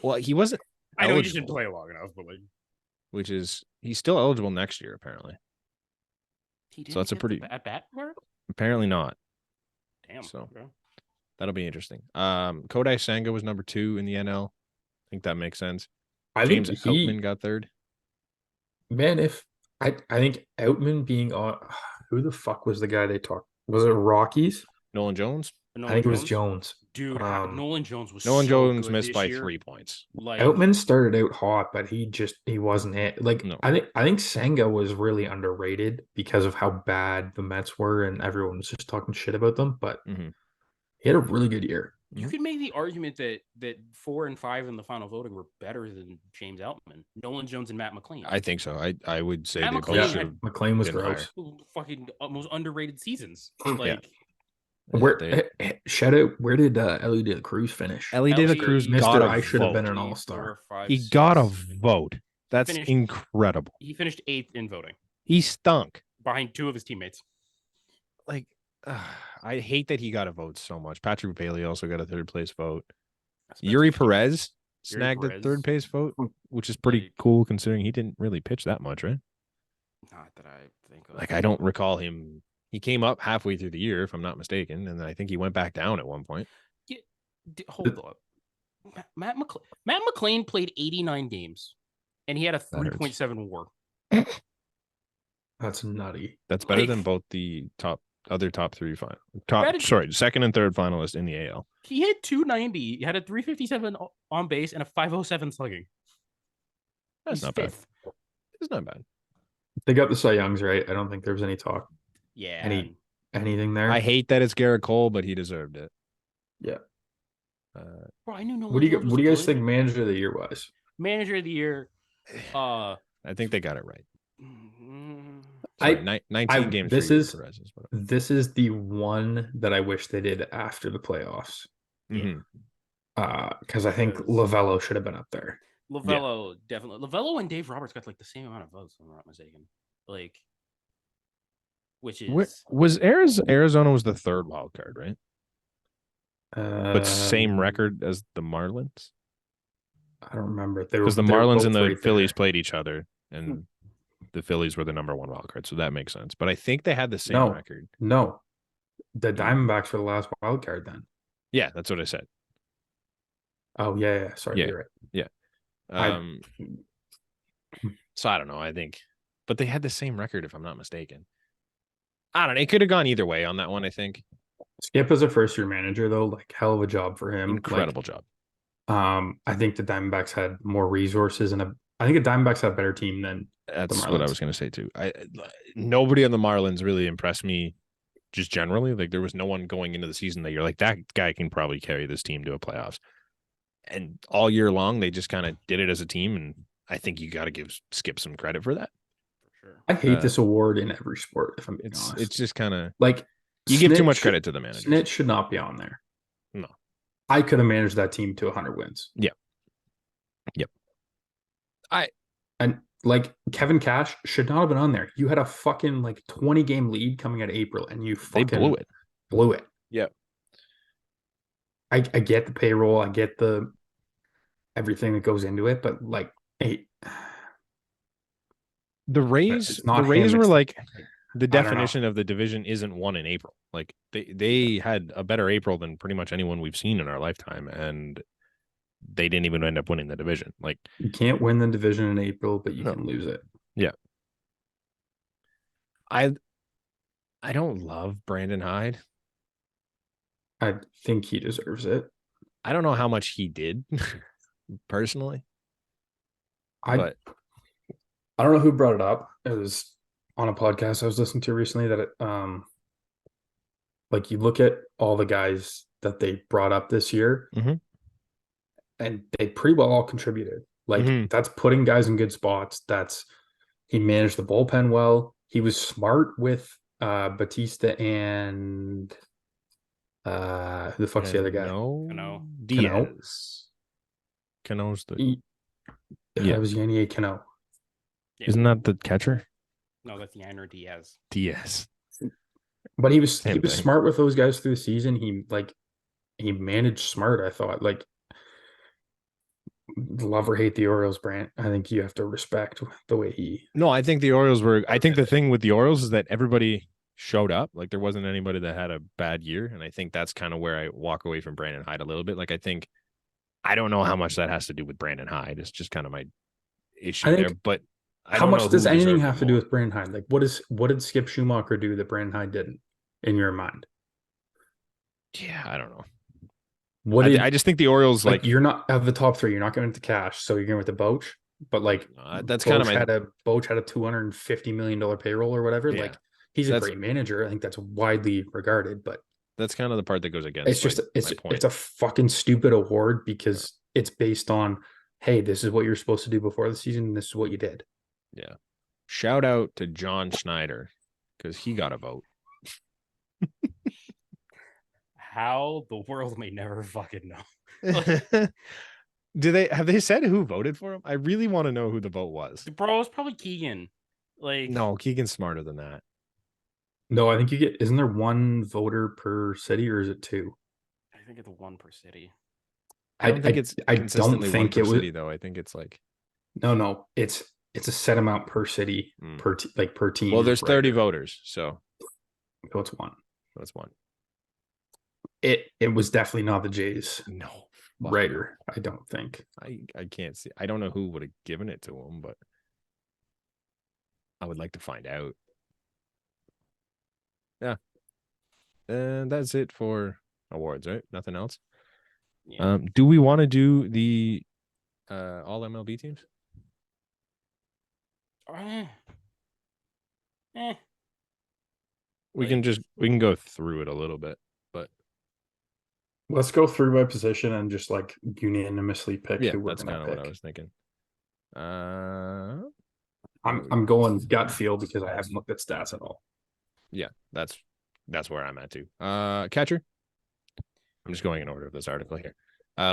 Well, he wasn't I know he just didn't eligible, play long enough, but like which is he's still eligible next year apparently. he So that's a get pretty- the at bat mark. Apparently not. Damn. So- okay. That'll be interesting. Kodai Senga was number 2 in the NL. I think that makes sense. I James think Outman got 3rd. man, if I think Outman being on, who the fuck was the guy they talked? Was it Rockies? Nolan Jones. Nolan I think it was Jones. Dude, Nolan Jones was Nolan so Jones good missed this by year. 3 points. Like Outman started out hot, but he wasn't it. Like No. I think Senga was really underrated because of how bad the Mets were, and everyone was just talking shit about them. But Mhm. he had a really good year. you could make the argument that 4 and 5 in the final voting were better than James Outman, Nolan Jones, and Matt McLean. I think so. I would say Matt they McLean both had- should have. McLean was been gross. Fucking most underrated seasons. Yeah. Like Where shout out? Where did Ellie De La Cruz finish? Ellie De La Ellie- Cruz Mr. got a I should have vote. been an 3, all-star. 4, 5, He got a 6. vote. That's Finished- incredible. He finished 8th in voting He stunk. behind 2 of his teammates. Like, I hate that he got a vote so much. Patrick Bailey also got a 3rd place vote. Spencer Yuri Steele. Perez Yuri snagged a Perez. 3rd place vote, which is pretty Like- cool considering he didn't really pitch that much, right? Not that I think of. Like, I don't recall him. He came up halfway through the year, if I'm not mistaken, and then I think he went back down at one point. Hold up. Matt McLean played 89 games, and he had a hurts. 3.7 WAR. That's nutty. That's better Like- than both the other top 3 final. Better- Sorry, 2nd and 3rd finalists in the AL. He hit 290. He had a 357 on base and a 507 slugging. That's He's not bad. 5th. It's not bad. They got the Cy Youngs right. I don't think there was any talk. Yeah. Anything there? I hate that it's Garrett Cole, but he deserved it. Yeah. Bro, I knew Nolan What do you Jones was what do you guys good. think manager of the year was? Manager of the year. I think they got it right. Mm, Sorry, I 19 games this for is Perez. this is the one that I wish they did after the playoffs. Mm-hmm. Because I think Because- Lavello should have been up there. Lavello definitely. Lavello and Dave Roberts got like the same amount of votes, if I'm not mistaken. Like, which is Arizona was the third wild card, right? But same Um, record as the Marlins, I don't remember. They were because the they were Marlins both and the right Phillies there. played each other, and the Phillies were the number one wild card, so that makes sense. But I think they had the same No. record. No, the Mm. Diamondbacks were the last wild card then. Yeah, that's what I said. Oh yeah. Sorry, Yeah. you're right. Yeah. So I don't know. I think, but they had the same record, if I'm not mistaken. I don't know. It could have gone either way on that one. I think. Skip as a first year manager though, like hell of a job for him. Incredible job. I think the Diamondbacks had more resources and I think the Diamondbacks had a better team than That's the what I Marlins. was going to say too. Nobody on the Marlins really impressed me, just generally. Like there was no one going into the season that you're like, that guy can probably carry this team to a playoffs. And all year long, they just kind of did it as a team, and I think you got to give Skip some credit for that. for sure. I hate this award in every sport, if I'm being honest. It's just kind of like you give too much Snit credit to the managers. Snit should not be on there. No. I could have managed that team to 100 wins. Yep. And like Kevin Cash should not have been on there. You had a fucking like 20 game lead coming out of April and you They fucking blew it. it. Yep. I get the payroll, I get the everything that goes into it, but like hey, The Rays, It's not the Rays him, were it's like don't the know. definition of the division isn't won in April. Like they had a better April than pretty much anyone we've seen in our lifetime, and they didn't even end up winning the division. Like you can't win the division in April, but you No. can lose it. I don't love Brandon Hyde. I think he deserves it. I don't know how much he did personally, I but I don't know who brought it up. It was on a podcast I was listening to recently that like you look at all the guys that they brought up this year Mhm. and they pretty well all contributed. Like Mhm. that's putting guys in good spots. That's he managed the bullpen well. He was smart with Batista and who the fuck's the other guy? No, Cano. Diaz. Cano's the It was Yannier Cano. Yeah. isn't that the catcher? No, that's Yainer Diaz. Diaz. But he was Same thing. smart with those guys through the season. He managed smart, I thought. Like love or hate the Orioles, Brant. I think you have to respect the way he No, I think the Orioles were. I think the thing with the Orioles is that everybody showed up. Like there wasn't anybody that had a bad year, and I think that's kind of where I walk away from Brandon Hyde a little bit. Like I don't know how much that has to do with Brandon Hyde. It's just kind of my issue I think- there. But I How don't know much does who anything deserved have it to do more. with Brandon Hyde? Like what did Skip Schumacher do that Brandon Hyde didn't in your mind? Yeah, I don't know. What I, did I just think the Orioles like you're not of the top three, you're not going with the cash, so you're going with the Boch. But like that's kind of my Boch had a $250 million payroll or whatever. Yeah. Like he's a That's- great manager. I think that's widely regarded, but that's kind of the part that goes against. it's just my point. it's a fucking stupid award because it's based on hey, this is what you're supposed to do before the season, and this is what you did. Yeah. Shout out to John Schneider because he got a vote. How the world may never fucking know. Have they said who voted for him? I really want to know who the vote was. Bro, it's probably Keegan. Like No, Keegan's smarter than that. No, I think you get isn't there one voter per city or is it two? I think it's one per city. I don't think it's I consistently don't think one it per was city though. I think it's like no, it's a set amount per city per team. well, there's 30 writer. voters, so So it's one. that's one. It was definitely not the Jays No, writer. I don't think. I can't see. I don't know who would have given it to him, but I would like to find out. Yeah, and that's it for awards, right? Nothing else. Yeah. Do we want to do the all MLB teams? Eh. we can go through it a little bit, but Let's go through by position and just like unanimously pick yeah, who we're that's gonna kind of what I pick. was thinking. I'm going gut feel because I haven't looked at stats at all. Yeah, that's where I'm at too. Catcher. I'm just going in order of this article here.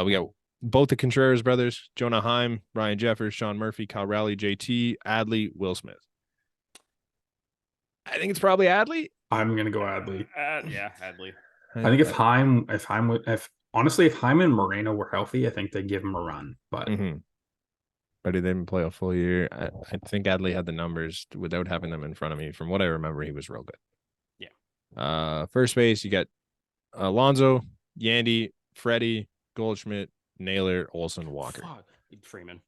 We got both the Contreras brothers, Jonah Heim, Ryan Jeffers, Sean Murphy, Kyle Raleigh, JT, Adley, Will Smith. I think it's probably Adley. I'm gonna go Adley. Yeah, Hadley. I think if Heim and Moreno were healthy, I think they'd give him a run. But But he didn't play a full year. I think Adley had the numbers without having them in front of me. From what I remember, he was real good. Yeah. First base, you got Alonso, Yandy, Freddie, Goldschmidt, Naylor, Olson, Walker. Fuck. Freeman.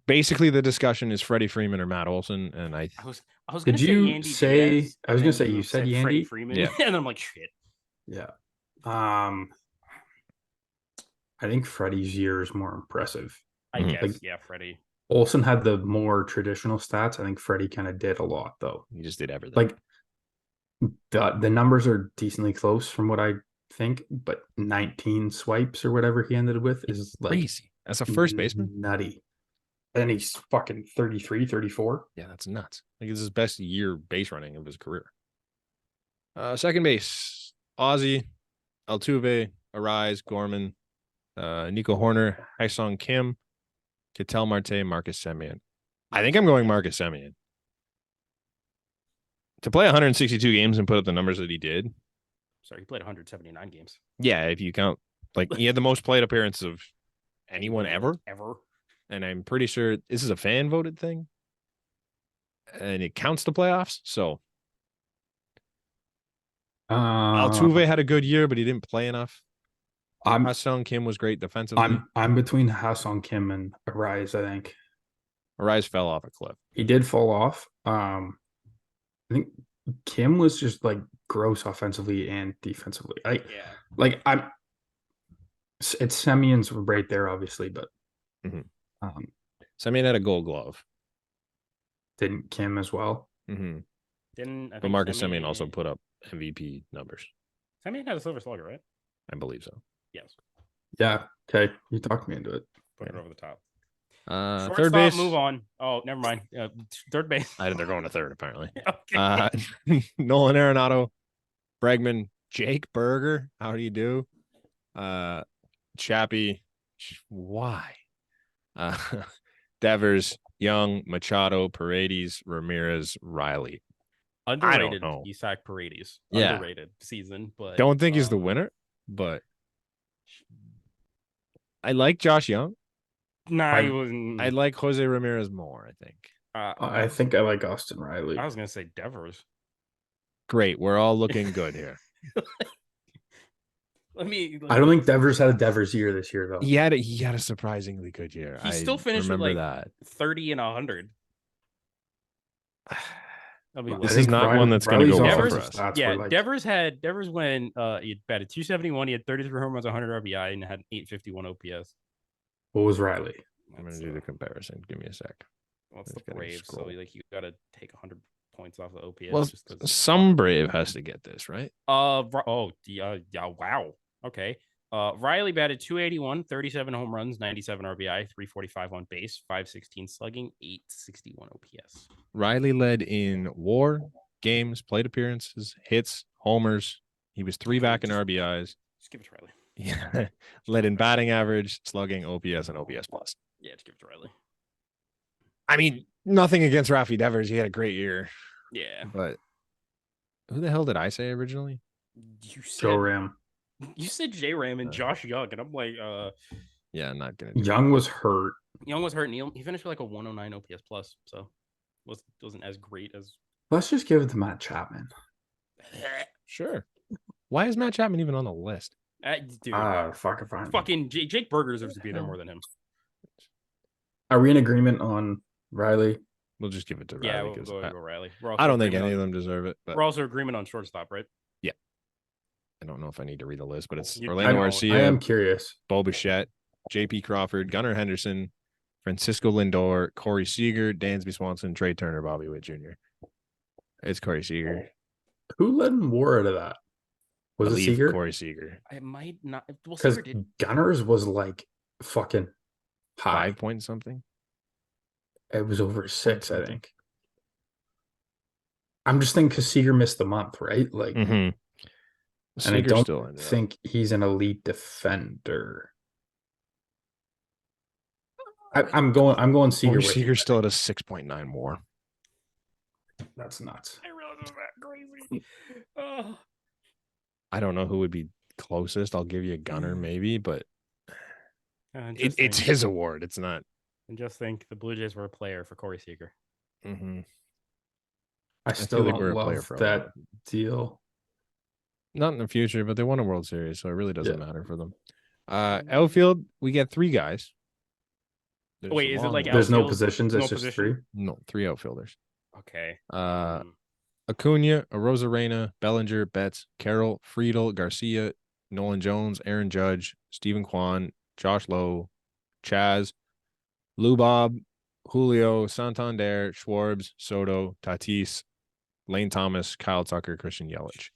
Basically, the discussion is Freddie Freeman or Matt Olson, and I I was Did gonna you say Yandy say- Diaz, I was and gonna then say you said Freddie Yandy? Freeman. Yeah. And I'm like, shit. yeah, I think Freddie's year is more impressive. I Mhm. guess, Like- yeah, Freddie. Olsen had the more traditional stats. I think Freddie kind of did a lot though. he just did everything. Like the numbers are decently close from what I think, but 19 swipes or whatever he ended with is like crazy. As a first baseman, nutty. And he's fucking 33, 34. yeah, that's nuts. Like it's his best year base running of his career. Second base, Ozzy, Altuve, Arise, Gorman, Nico Horner, Hyesung Kim, Ketel Marte, Marcus Semien. I think I'm going Marcus Semien. To play 162 games and put up the numbers that he did, Sorry, he played 179 games. yeah, if you count, like he had the most plate appearance of anyone ever. And I'm pretty sure this is a fan voted thing. And it counts the playoffs. So Altuve had a good year, but he didn't play enough. I'm Hyesung Kim was great defensively. I'm between Hassan Kim and Arise, I think. Arise fell off a cliff. He did fall off. I think Kim was just like gross offensively and defensively. Yeah. It's Semion's right there, obviously, but Mhm. Semien had a Gold Glove. didn't Kim as well? Mm-hmm. Didn't I But think Marcus Semien also put up MVP numbers. Semien had a Silver Slugger, right? I believe so. Yes. Yeah. Okay. You talked me into it. Put it over the top. Third Shortstop, base. move on. Oh, never mind. Third base. I think they're going to third, apparently. Okay. Nolan Arenado, Bregman, Jake Berger. How do you do? Chappie. Why? Devers, Young, Machado, Paredes, Ramirez, Riley. Underrated know. Isaac Paredes. Yeah. Underrated season, but Don't think he's the winner, but I like Josh Young. Nah, he I- wasn't. I like Jose Ramirez more, I think. I think I like Austin Riley. I was gonna say Devers. Great. We're all looking good here. Let me. I don't think Devers had a Devers year this year though. He had a surprisingly good year. He still finished with, remember like, 30 and 100. I mean, This I is think not one that's going to Riley's go well Devers- for offensive us. stats yeah, were like- Devers when he batted 271, he had 33 home runs, 100 RBI, and had 851 OPS. What was Riley? I'm going to do the comparison. Give me a sec. What's the Just gotta Braves? So scroll. like you got to take 100 points off the OPS. Well, just 'cause- some Brave has to get this, right? yeah, wow. Okay. Riley batted 281, 37 home runs, 97 RBI, 345 on base, 516 slugging, 861 OPS. Riley led in WAR, games, plate appearances, hits, homers. He was 3 back in RBIs. Just give it to Riley. Yeah. Led in batting average, slugging, OPS, and OPS plus. Yeah, just give it to Riley. I mean, nothing against Rafi Devers. He had a great year. Yeah. But who the hell did I say originally? You said Joe Ram. You said J Ram and Josh Young, and I'm like, Yeah, I'm not gonna do Young was hurt. Young was hurt, and he finished with like a 109 OPS plus, so wasn't as great as. Let's just give it to Matt Chapman. Sure. Why is Matt Chapman even on the list? Dude, Fuck if I fucking Jake Berger deserves to be there more than him. Are we in agreement on Riley? We'll just give it to Yeah, Riley. we'll 'cause go, I, go Riley. We're I also don't think agreement any of on- them deserve it, but We're also agreement on shortstop, right? I don't know if I need to read the list, but it's You- Orlando I know, I Garcia, am curious. Bo Bichette, JP Crawford, Gunnar Henderson, Francisco Lindor, Corey Seager, Dansby Swanson, Trey Turner, Bobby Witt Jr. It's Corey Seager. Who led in WAR out of that? Was it believe Seager? Corey Seager. I might not. Well, Because Seager did. Gunners was like fucking high. 5 point something. It was over 6, I something. think. I'm just thinking because Seager missed the month, right? Like, Mm-hmm. and I Seager don't still ended up. think he's an elite defender. I'm going Seager Corey with you. Seager's still at a 6.9 more. That's nuts. I realized it was that crazy. Oh. I don't know who would be closest. I'll give you a Gunner maybe, but it's his award. It's not. And just think, the Blue Jays were a player for Corey Seager. Mm-hmm. I feel still like don't we're a player love for a that lot. deal. Not in the future, but they won a World Series, so it really doesn't Yeah. matter for them. Outfield, we get 3 guys. There's Wait, a is it long like list. There's no outfield, positions. no It's just position? 3. No, 3 outfielders. Okay. Acuna, Arozarena, Bellinger, Betts, Carroll, Friedel, Garcia, Nolan Jones, Aaron Judge, Stephen Kwan, Josh Lowe, Chaz, Lou Bob, Julio, Santander, Schwarbs, Soto, Tatis, Lane Thomas, Kyle Tucker, Christian Yelich.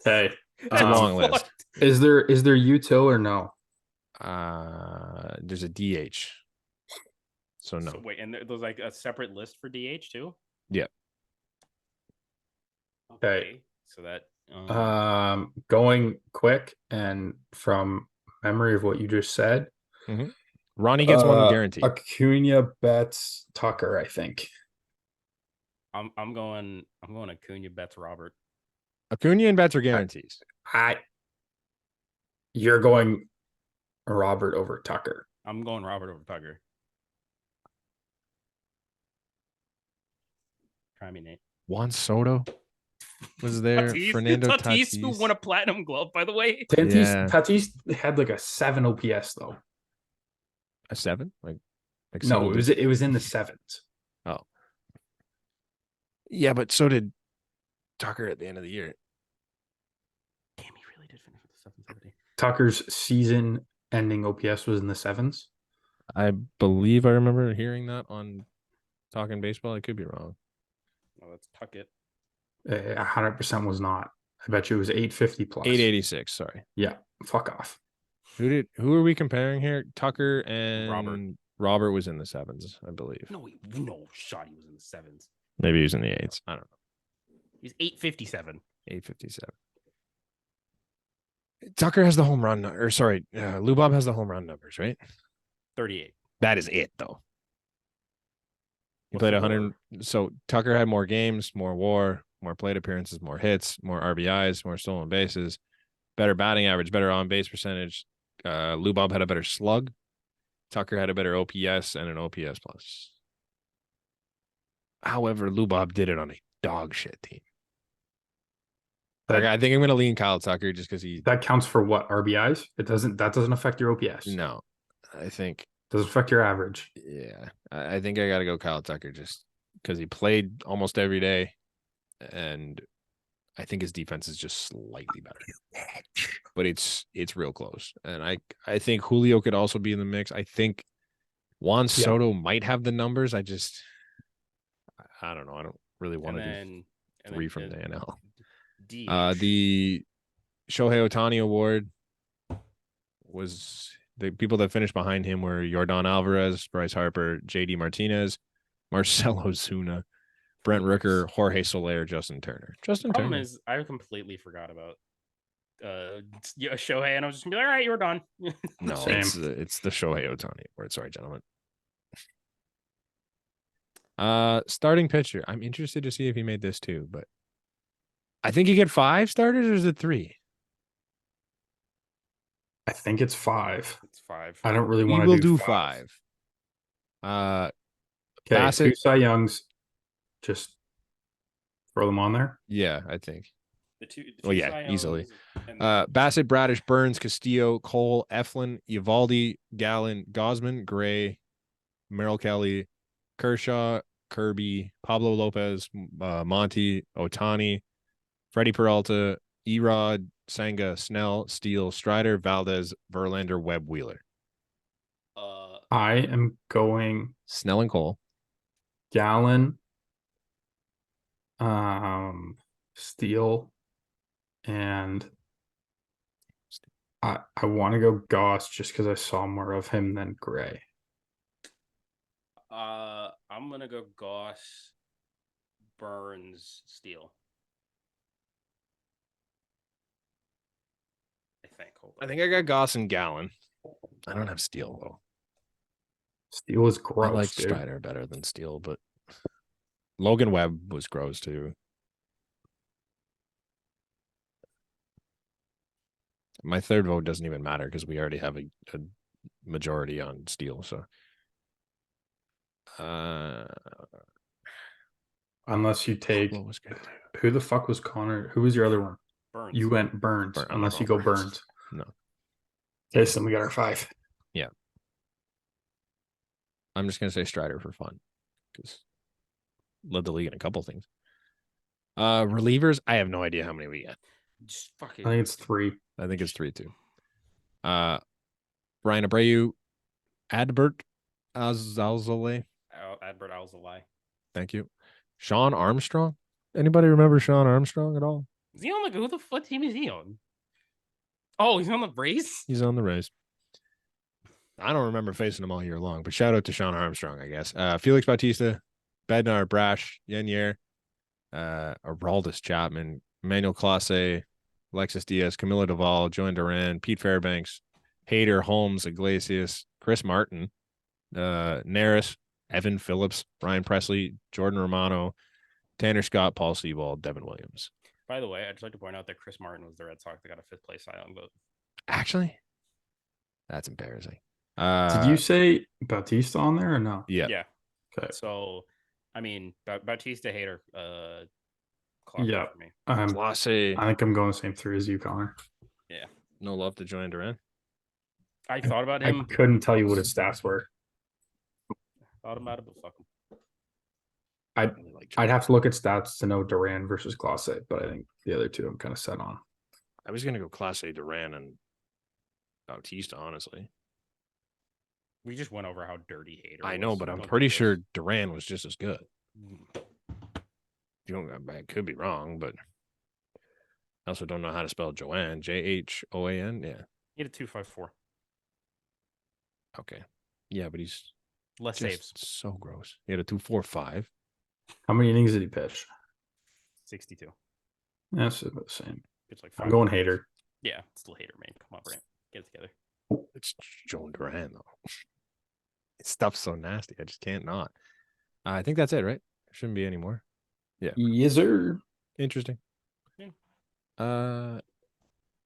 Hey, It's a long list. is there util or no? There's a DH. So no. So wait, and there's like a separate list for DH too? Yeah. Okay. So that Going quick and from memory of what you just said, Ronnie gets one guaranteed. Acuna, Betts, Tucker, I think. I'm going Acuna, Betts, Robert. Acuna and Betts are guarantees. You're going Robert over Tucker. I'm going Robert over Tucker. Try me, Nate. Juan Soto was there. Fernando Tatis, who won a platinum glove, by the way. Tatis had like a 7 OPS though. A 7? Like no, it was in the 7s. Oh. Yeah, but so did Tucker at the end of the year. Damn, he really did finish with the 770. Tucker's season-ending OPS was in the 7s. I believe I remember hearing that on Talking Baseball. I could be wrong. Oh, let's tuck it. 100% was not. I bet you it was 850 plus. 886. Sorry. Yeah, fuck off. Who are we comparing here? Tucker and Robert. Robert was in the 7s, I believe. No shot. He was in the 7s. Maybe he was in the 8s. I don't know. He's 857. 857. Tucker has the home run, Lou Bob has the home run numbers, right? 38. That is it, though. He What's played the 100. So Tucker had more games, more WAR, more plate appearances, more hits, more RBIs, more stolen bases, better batting average, better on base percentage. Lou Bob had a better slug. Tucker had a better OPS and an OPS plus. However, Lou Bob did it on a dog shit team. I think I'm going to lean Kyle Tucker just because that counts for what, RBIs? That doesn't affect your OPS. No, I think doesn't affect your average. Yeah, I think I got to go Kyle Tucker just because he played almost every day, and I think his defense is just slightly better. But it's real close, and I think Julio could also be in the mix. I think Juan Soto might have the numbers. I don't know. I don't really want to do 3 from the NL. The Shohei Ohtani Award was the people that finished behind him were Yordan Alvarez, Bryce Harper, JD Martinez, Marcelo Zuna, Brent Rooker, Jorge Soler, Justin Turner. Problem is, I completely forgot about Shohei, and I was just gonna be like, all right, you're done. No, it's the Shohei Ohtani Award. Sorry, gentlemen. Starting pitcher. I'm interested to see if he made this too, but I think you get 5 starters, or is it 3? I think it's 5. It's 5. I don't really We want to will do 5. Okay, Bassett. 2 Cy Youngs. Just throw them on there. Yeah, I think. The two yeah, Cy easily. and Bassett, Bradish, Burns, Castillo, Cole, Eflin, Eovaldi, Gallen, Gosman, Gray, Merrill Kelly, Kershaw, Kirby, Pablo Lopez, Monty, Ohtani, Freddie Peralta, Erod, Senga, Snell, Steele, Strider, Valdez, Verlander, Webb, Wheeler. I am going Snell and Cole. Gallen, Steele, and I want to go Goss just because I saw more of him than Gray. I'm gonna go Goss, Burns, Steele. I think. Hold on. I think I got Goss and Gallon. I don't have Steele though. Steele is gross. I like dude. Strider better than Steele, but Logan Webb was gross too. My third vote doesn't even matter because we already have a majority on Steele. So, Unless you take what was good? who the fuck was Connor? Who was your other one? Burns. You went Burns. I'm Unless gonna you go Burns. Burns. No. Okay, so we got our 5. I'm just gonna say Strider for fun because led the league in a couple things. Relievers, I have no idea how many we get. Just fucking. I think it's 3. I think it's 3-2. Brian Abreu, Adbert Alzolay. Adbert Alzolay. Thank you. Sean Armstrong. Anybody remember Sean Armstrong at all? Is he on who the fuck team is he on? Oh, he's on the Braves? He's on the Rays. I don't remember facing him all year long, but shout out to Sean Armstrong, I guess. Felix Bautista, Bednar, Brash, Yenier, Araldis Chapman, Emmanuel Clase, Alexis Diaz, Camilo Duvall, Joan Duran, Pete Fairbanks, Hader, Holmes, Iglesias, Chris Martin, Neris, Evan Phillips, Ryan Presley, Jordan Romano, Tanner Scott, Paul Seawald, Devin Williams. By the way, I'd just like to point out that Chris Martin was the Red Sox that got a 5th place Cy Young vote. Actually, that's embarrassing. Did you say Bautista on there or no? Yeah. Yeah. Okay. So, I mean, Bautista Hater, Yeah. for me. Class I think I'm going the same 3 as you, Connor. Yeah. No love to Joan Duran. I thought about I him. couldn't tell you what his stats were. Thought about it, but fuck him. I'd have to look at stats to know Duran versus Clase, but I think the other 2 I'm kind of set on. I was gonna go Class A Duran and Bautista, honestly. We just went over how dirty Hater I know, was. but I'm Don't pretty do this. sure Duran was just as good. You don't, I could be wrong, but I also don't know how to spell Joanne. Jhoan. Yeah. He had a 2.54. Okay. Yeah, but he's Less just saves. so gross. He had a 2.45. How many innings did he pitch? 62. That's the same. It's like I'm 5. going Hater. Yeah, still Hater, man. Come on, Brant. Get it together. It's Joan Duran though. His stuff's so nasty. I just can't not. I think that's it, right? Shouldn't be any more. Yeah. Yes, sir. Interesting. Yeah.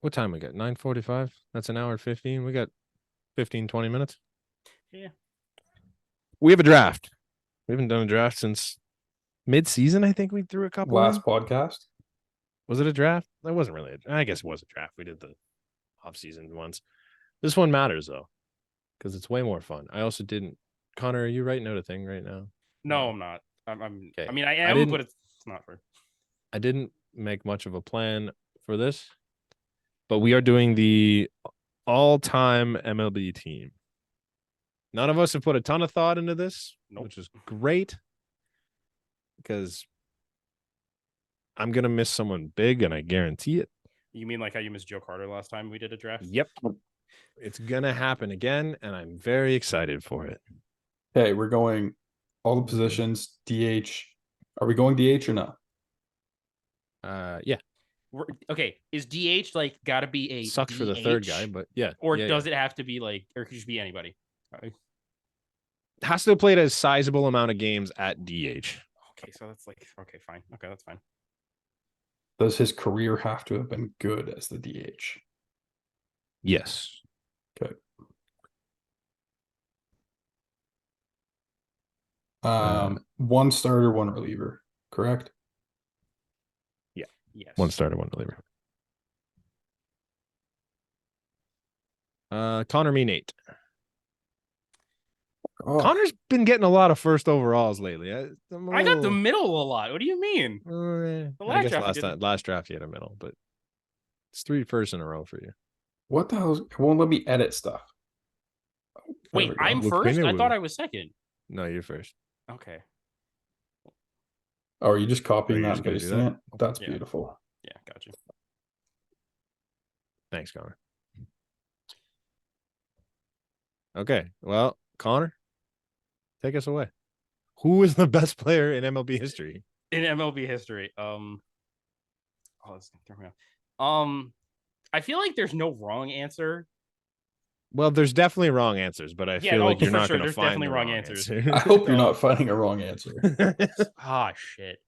What time we got? 9:45. That's an hour 15. We got 15, 20 minutes. Yeah. We have a draft. We haven't done a draft since mid-season. I think we threw a couple. Last in. podcast. Was it a draft? That wasn't really. I guess it was a draft. We did the off-season ones. This one matters though, because it's way more fun. I also didn't. Connor, are you writing out a thing right now? No, I'm not. I'm Okay. I mean, I I am, didn't- but it's not for. I didn't make much of a plan for this, but we are doing the all-time MLB team. None of us have put a ton of thought into this, Nope. which is great because I'm going to miss someone big and I guarantee it. You mean like how you missed Joe Carter last time we did a draft? Yep. It's going to happen again, and I'm very excited for it. Okay, we're going all the positions. DH. Are we going DH or no? Yeah, Okay, is DH like got to be a sucks for the third guy, DH? but yeah. Or yeah, does it have to be like, or could it just be anybody? has to have played a sizable amount of games at DH. Okay, so that's like, okay, fine. Okay, that's fine. Does his career have to have been good as the DH? Yes. Okay. One starter, one reliever, correct? Yes. One starter, one reliever. Connor me Nate. Oh, Connor's been getting a lot of first overalls lately. I got the middle a lot. What do you mean? The last I guess draft I didn't. last draft you had a middle, but it's 3 firsts in a row for you. what the hell? It won't let me edit stuff. Oh, there Wait, we go. I'm Look, first? I Greenwood. thought I was second. No, you're first. Okay. Oh, are you just copying you're that just and gonna do pasting that? it? That's Yeah. beautiful. Yeah, gotcha. Thanks, Connor. Okay. Well, Connor, take us away. Who is the best player in MLB history? In MLB history, oh, this is gonna throw me off. I feel like there's no wrong answer. Well, there's definitely wrong answers, but I Yeah, feel like you're for not sure. going to There's find definitely the wrong wrong answers. answer. I hope you're So- not finding a wrong answer. Ah, shit.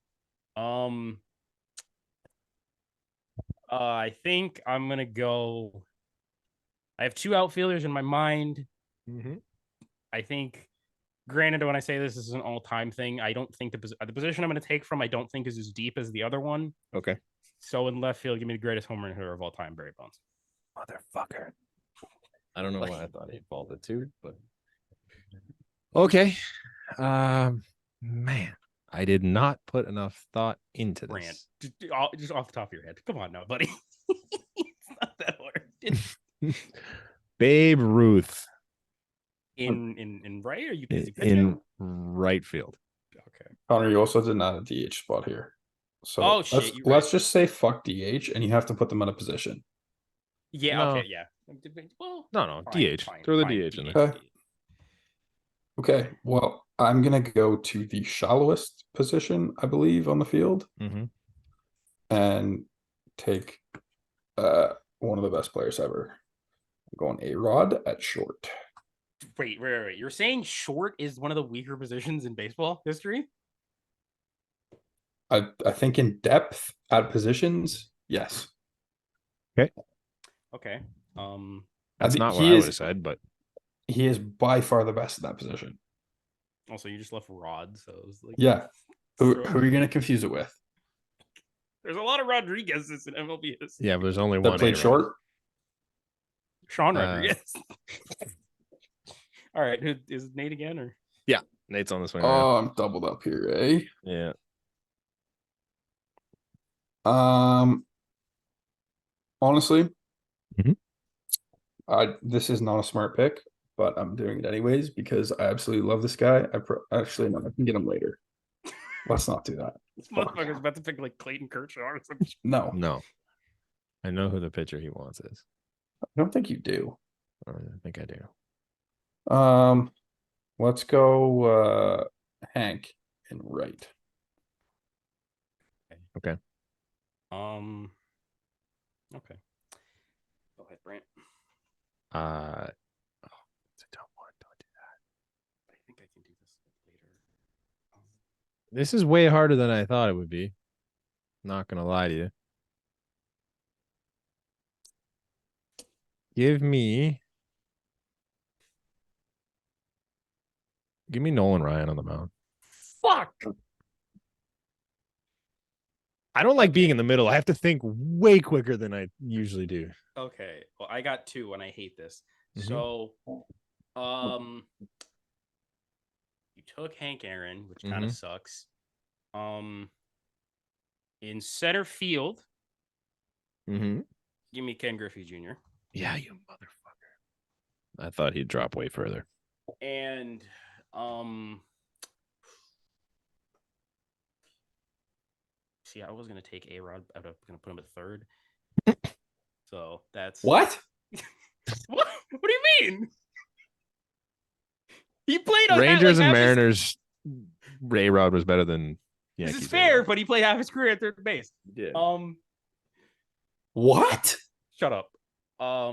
I think I'm gonna go. I have two outfielders in my mind. Mhm. I think, granted, when I say this is an all-time thing, I don't think the position I'm going to take from I don't think is as deep as the other one. Okay. So in left field, give me the greatest home run hitter of all time, Barry Bonds. Motherfucker. I don't know Like- why I thought he folded too, but okay. Man, I did not put enough thought into Brand, this. just off the top of your head. Come on now, buddy. It's not that hard. Babe Ruth In right, or you is he pitching? in right field. Okay. Connor, you also did not a DH spot here. So Oh, shit, let's, you're let's right. just say fuck DH and you have to put them in a position. Yeah. No. Okay. Yeah. Well, No, fine, DH. fine, Throw the fine, DH in there. Okay. Okay, well, I'm gonna go to the shallowest position, I believe, on the field Mm-hmm. and take one of the best players ever. I'm going A-Rod at short. Wait. You're saying short is one of the weaker positions in baseball history? I think in depth at positions, yes. Okay. That's think not what he I is- would have said, but He is by far the best at that position. Also, you just left Rod, so it was like, Yeah. Who throw- are you gonna confuse it with? There's a lot of Rodriguez's in MLB. yeah, but there's only That one played A-Rod. short? Sean Uh, Rodriguez. All right, is it Nate again or? Nate's on the swing. right now. Oh, I'm doubled up here, eh? Yeah. Honestly, Mhm. this is not a smart pick, but I'm doing it anyways because I absolutely love this guy. Actually, no, I can get him later. Let's not do that. This motherfucker's about to pick like Clayton Kershaw or something. No, No. I know who the pitcher he wants is. I don't think you do. I think I do. Let's go Hank and right. Okay. Go ahead, Brant. It's a tough one. Don't do that. I think I can do this later. This is way harder than I thought it would be. Not gonna lie to you. Give me Nolan Ryan on the mound. Fuck. I don't like being in the middle. I have to think way quicker than I usually do. Okay. Well, I got two, and I hate this. Mhm. So, you took Hank Aaron, which kind of sucks. In center field, Mm-hmm. give me Ken Griffey Jr. Yeah, you motherfucker. I thought he'd drop way further. And see, I was gonna take A-Rod. I was gonna put him at third. So that's What? What do you mean? He played on Rangers half and his- Mariners. Ray Rod was better than Yankees. This is fair, but he played half his career at third base. Yeah. What? Shut up. I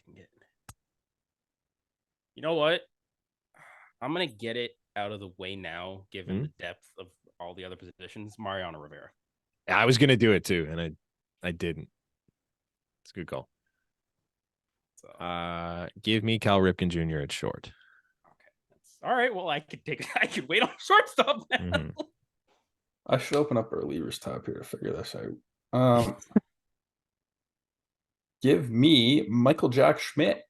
can get. You know what? I'm gonna get it out of the way now, given the depth of all the other positions. Mariano Rivera. I was gonna do it too, and I didn't. It's a good call. So Give me Cal Ripken Jr. at short. okay, all right. Well, I could wait on shortstop now. Mhm. I should open up our levers tab here to figure this out. Give me Michael Jack Schmidt.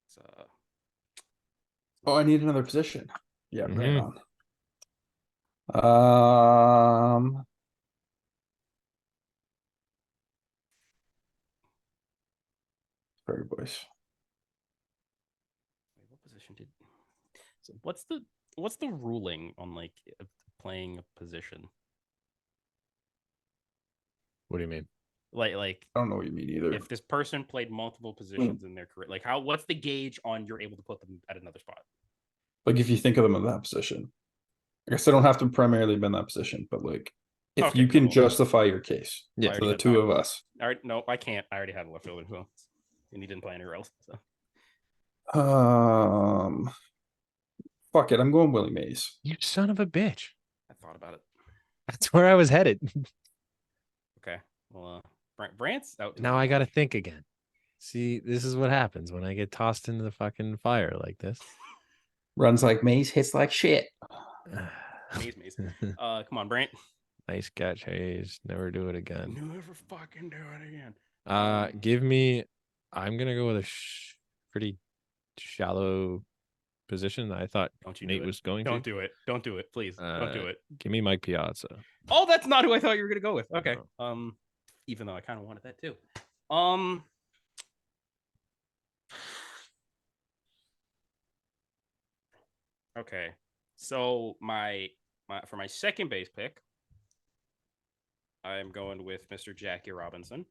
So, Oh, I need another position. Yeah, right Mhm. on. Sorry, boys. wait, what position did? What's the ruling on like playing a position? What do you mean? Like I don't know what you mean either. if this person played multiple positions in their career, like what's the gauge on you're able to put them at another spot? Like if you think of them in that position. I guess they don't have to primarily be in that position, but like if Okay, you can cool. justify your case Yeah. for the two of us. All right, no, I can't. I already had a left fielder who, and he didn't play anywhere else. So Fuck it, I'm going Willie Mays. You son of a bitch. I thought about it. That's where I was headed. Okay, well, Brant's out. Now I got to think again. See, this is what happens when I get tossed into the fucking fire like this. Runs like Mays, hits like shit. Maze. Come on, Brant. Nice catch, Hayes. Never do it again. Never fucking do it again. Give me. I'm gonna go with a pretty shallow position. I thought Don't you Nate do it. was going Don't to. do it. Don't do it, please. Don't do it. Give me Mike Piazza. Oh, that's not who I thought you were gonna go with. Okay. No. Even though I kind of wanted that too. Okay. So for my second base pick, I'm going with Mr. Jackie Robinson.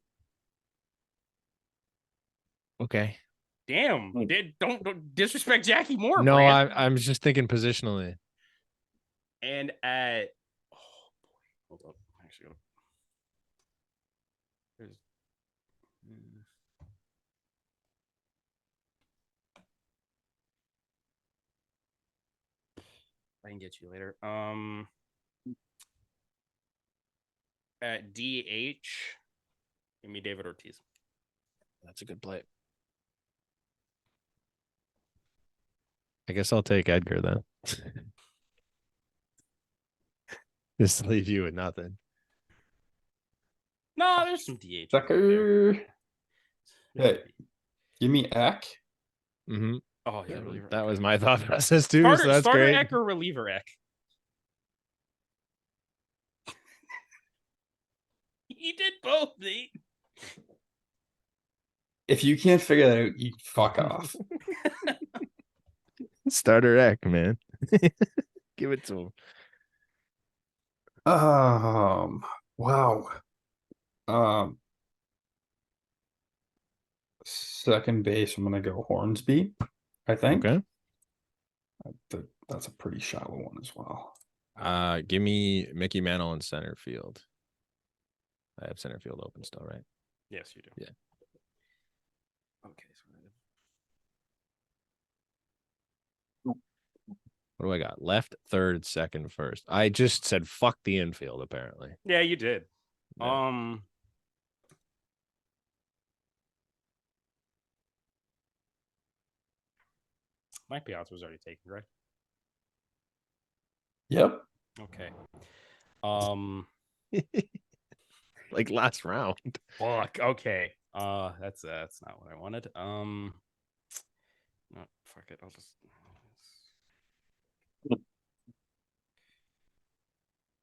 Okay. Damn, don't disrespect Jackie more. No, Brant. I'm just thinking positionally. And at hold up, actually, there's I can get you later. At DH, give me David Ortiz. That's a good play. I guess I'll take Edgar then. Just to leave you with nothing. No, there's some DH. Sucker. Hey, give me Eck. Mm-hmm. Oh yeah, reliever. That was my thought process too. Starter, So that's starter great. Eck or reliever Eck? He did both, Nate. If you can't figure that out, you fuck off. Starter Eck, man. Give it to him. Wow. Second base, I'm gonna go Hornsby. I think. Okay. That's a pretty shallow one as well. Give me Mickey Mantle in center field. I have center field open still, right? Yes, you do. Yeah. Okay. What do I got? Left, third, second, first. I just said fuck the infield, apparently. Yeah, you did. Yeah. Mike Piazza was already taken, right? Yep. Okay. Like last round. Fuck. Okay. That's not what I wanted. No, fuck it. I'll just.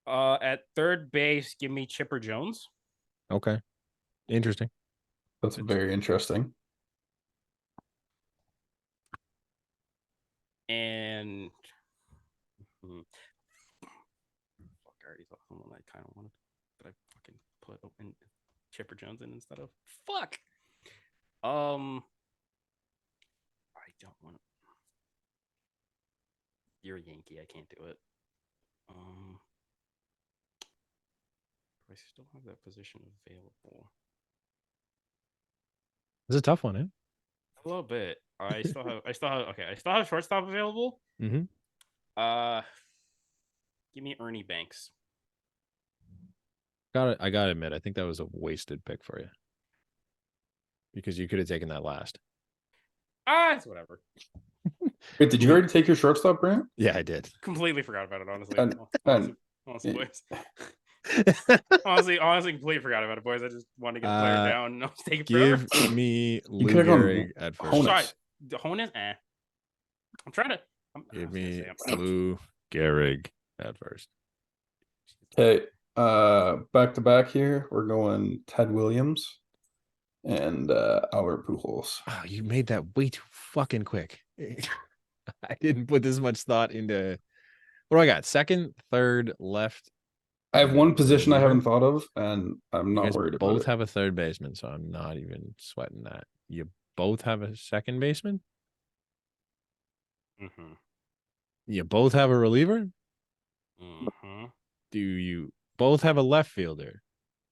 At third base, give me Chipper Jones. Okay. Interesting. That's very interesting. And fuck, I already thought someone I kind of wanted, but I fucking put in Chipper Jones in instead of fuck. I don't want to. You're a Yankee. I can't do it. Do I still have that position available? It's a tough one, eh? A little bit. I still have shortstop available. Mm-hmm. Give me Ernie Banks. I gotta admit, I think that was a wasted pick for you. Because you could have taken that last. It's whatever. Wait, did you already take your shortstop, Brant? Yeah, I did. Completely forgot about it, honestly. And- Honestly, boys. honestly, completely forgot about it, boys. I just wanted to get the player down. No, it's taking forever. Give me Lou could've gone Gehrig at first. Honus. Sorry, the Honus. I'm trying to. Give me Lou Gehrig at first. Okay. Back to back here. We're going Ted Williams and Albert Pujols. Oh, you made that way too fucking quick. I didn't put this much thought into what do I got? Second, third, left. I have one and position I reliever? haven't thought of, and I'm You not guys worried about both it. have a third baseman, so I'm not even sweating that. You both have a second baseman? Mm-hmm. You both have a reliever? Mm-hmm. Do you both have a left fielder?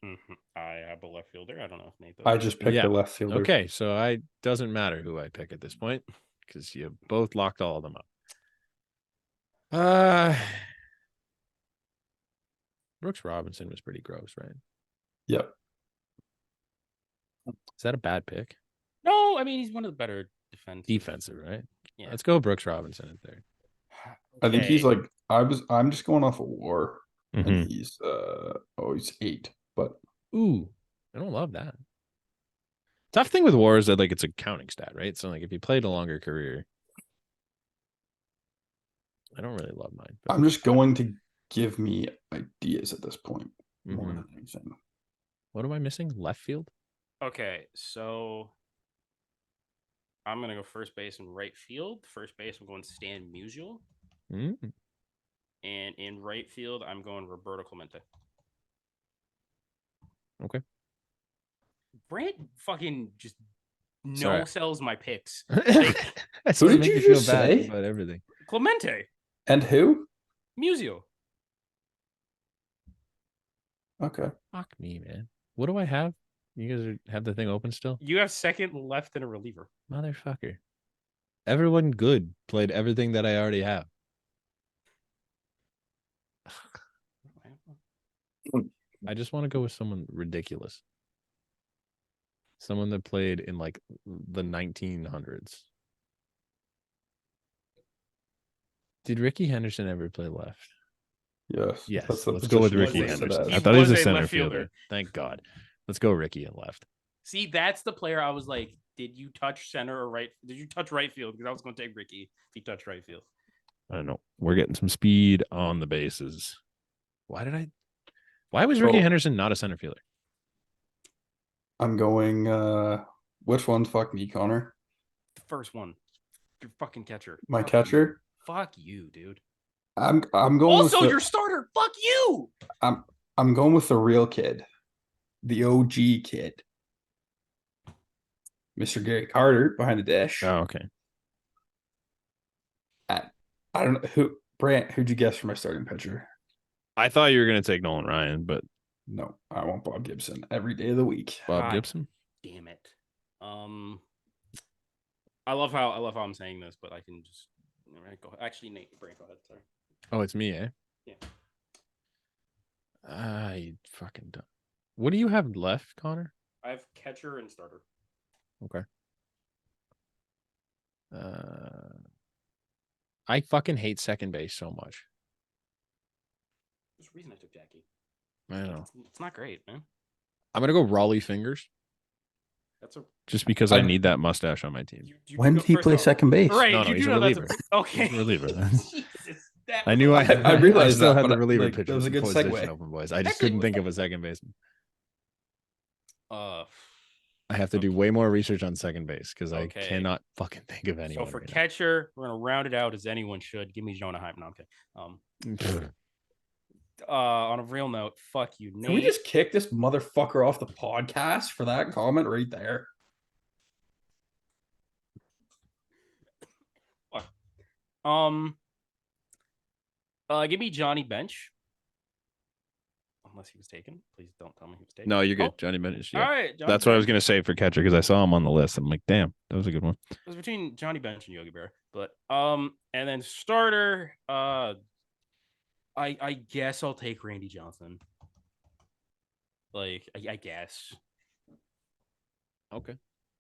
Mm-hmm. I have a left fielder. I don't know if Nate does. I just picked Yeah. a left fielder. Okay, so I doesn't matter who I pick at this point because you both locked all of them up. Brooks Robinson was pretty gross, right? Yep. Is that a bad pick? No, I mean he's one of the better Defensive, right? Yeah. Let's go Brooks Robinson in third. I think he's Okay. like I'm just going off of WAR, Mhm. and he's he's 8, but Ooh, I don't love that. Tough thing with WAR is that like it's a counting stat, right? So like if you played a longer career, I don't really love mine. but- I'm just going to give me ideas at this point more Mhm. than anything. What am I missing? Left field? Okay, so I'm gonna go first base and right field. First base, I'm going Stan Musial, Mm. and in right field, I'm going Roberto Clemente. Okay. Brant fucking just Sorry. no sells my picks. That's Who what did make you me feel just bad say? about everything. Clemente, And who? Musial. Okay. Fuck me, man. What do I have? You guys have the thing open still? You have second, left, and a reliever. Motherfucker. Everyone good played everything that I already have. I just want to go with someone ridiculous. Someone that played in like the 1900s. Did Ricky Henderson ever play left? Yes. Yes. That's the Let's go with position Ricky he listed Henderson. as. I He thought he was a was a center left fielder. fielder. Thank God. Let's go Ricky and left. See, that's the player I was like, did you touch center or right? Did you touch right field? Because I was going to take Ricky if he touched right field. I don't know. We're getting some speed on the bases. Why was Ricky So- Henderson not a center fielder? I'm going which one's fuck me, Connor? The first one, your fucking catcher. My Fuck you. catcher? Fuck you, dude. I'm going Also, with your starter. Fuck you. I'm going with the real kid. The OG kid. Mr. Gary Carter behind the dish. Oh, okay. I don't know who Brant, who'd you guess for my starting pitcher? I thought you were gonna take Nolan Ryan, but No, I want Bob Gibson every day of the week. Bob God. Gibson. Damn it. I love how I'm saying this, but I can just all right, go. Actually, Nate, Brant, go ahead. Sorry. Oh, it's me, eh? Yeah. You fucking dumb. What do you have left, Connor? I have catcher and starter. Okay. I fucking hate second base so much. There's a reason I took Jackie. I know. It's not great, man. I'm gonna go Raleigh Fingers That's a. just because I I- need that mustache on my team. You When go did he first, play though. second base? Right, No, no, you he's do a know that's reliever. okay. He's a reliever. Jesus, that I knew was- I realized still that, had the but, reliever like, pitcher that was a good position segue. open, boys. I just Actually, couldn't was think that- of a second baseman. Uh, I have to do way more research on second base because I Okay. cannot fucking think of anyone. so for right now. catcher, we're gonna round it out as anyone should. Give me Jonah Hype. No, I'm kidding. On a real note, fuck you, Nate. Can we just kick this motherfucker off the podcast for that comment right there? Give me Johnny Bench. Unless he was taken, please don't tell me he was taken. No, you're good. Oh, Johnny Bench. Yeah. All right, Johnny That's what I was Bench. gonna say for catcher because I saw him on the list. I'm like, damn, that was a good one. It was between Johnny Bench and Yogi Berra, but and then starter, I guess I'll take Randy Johnson. Like, I guess. Okay.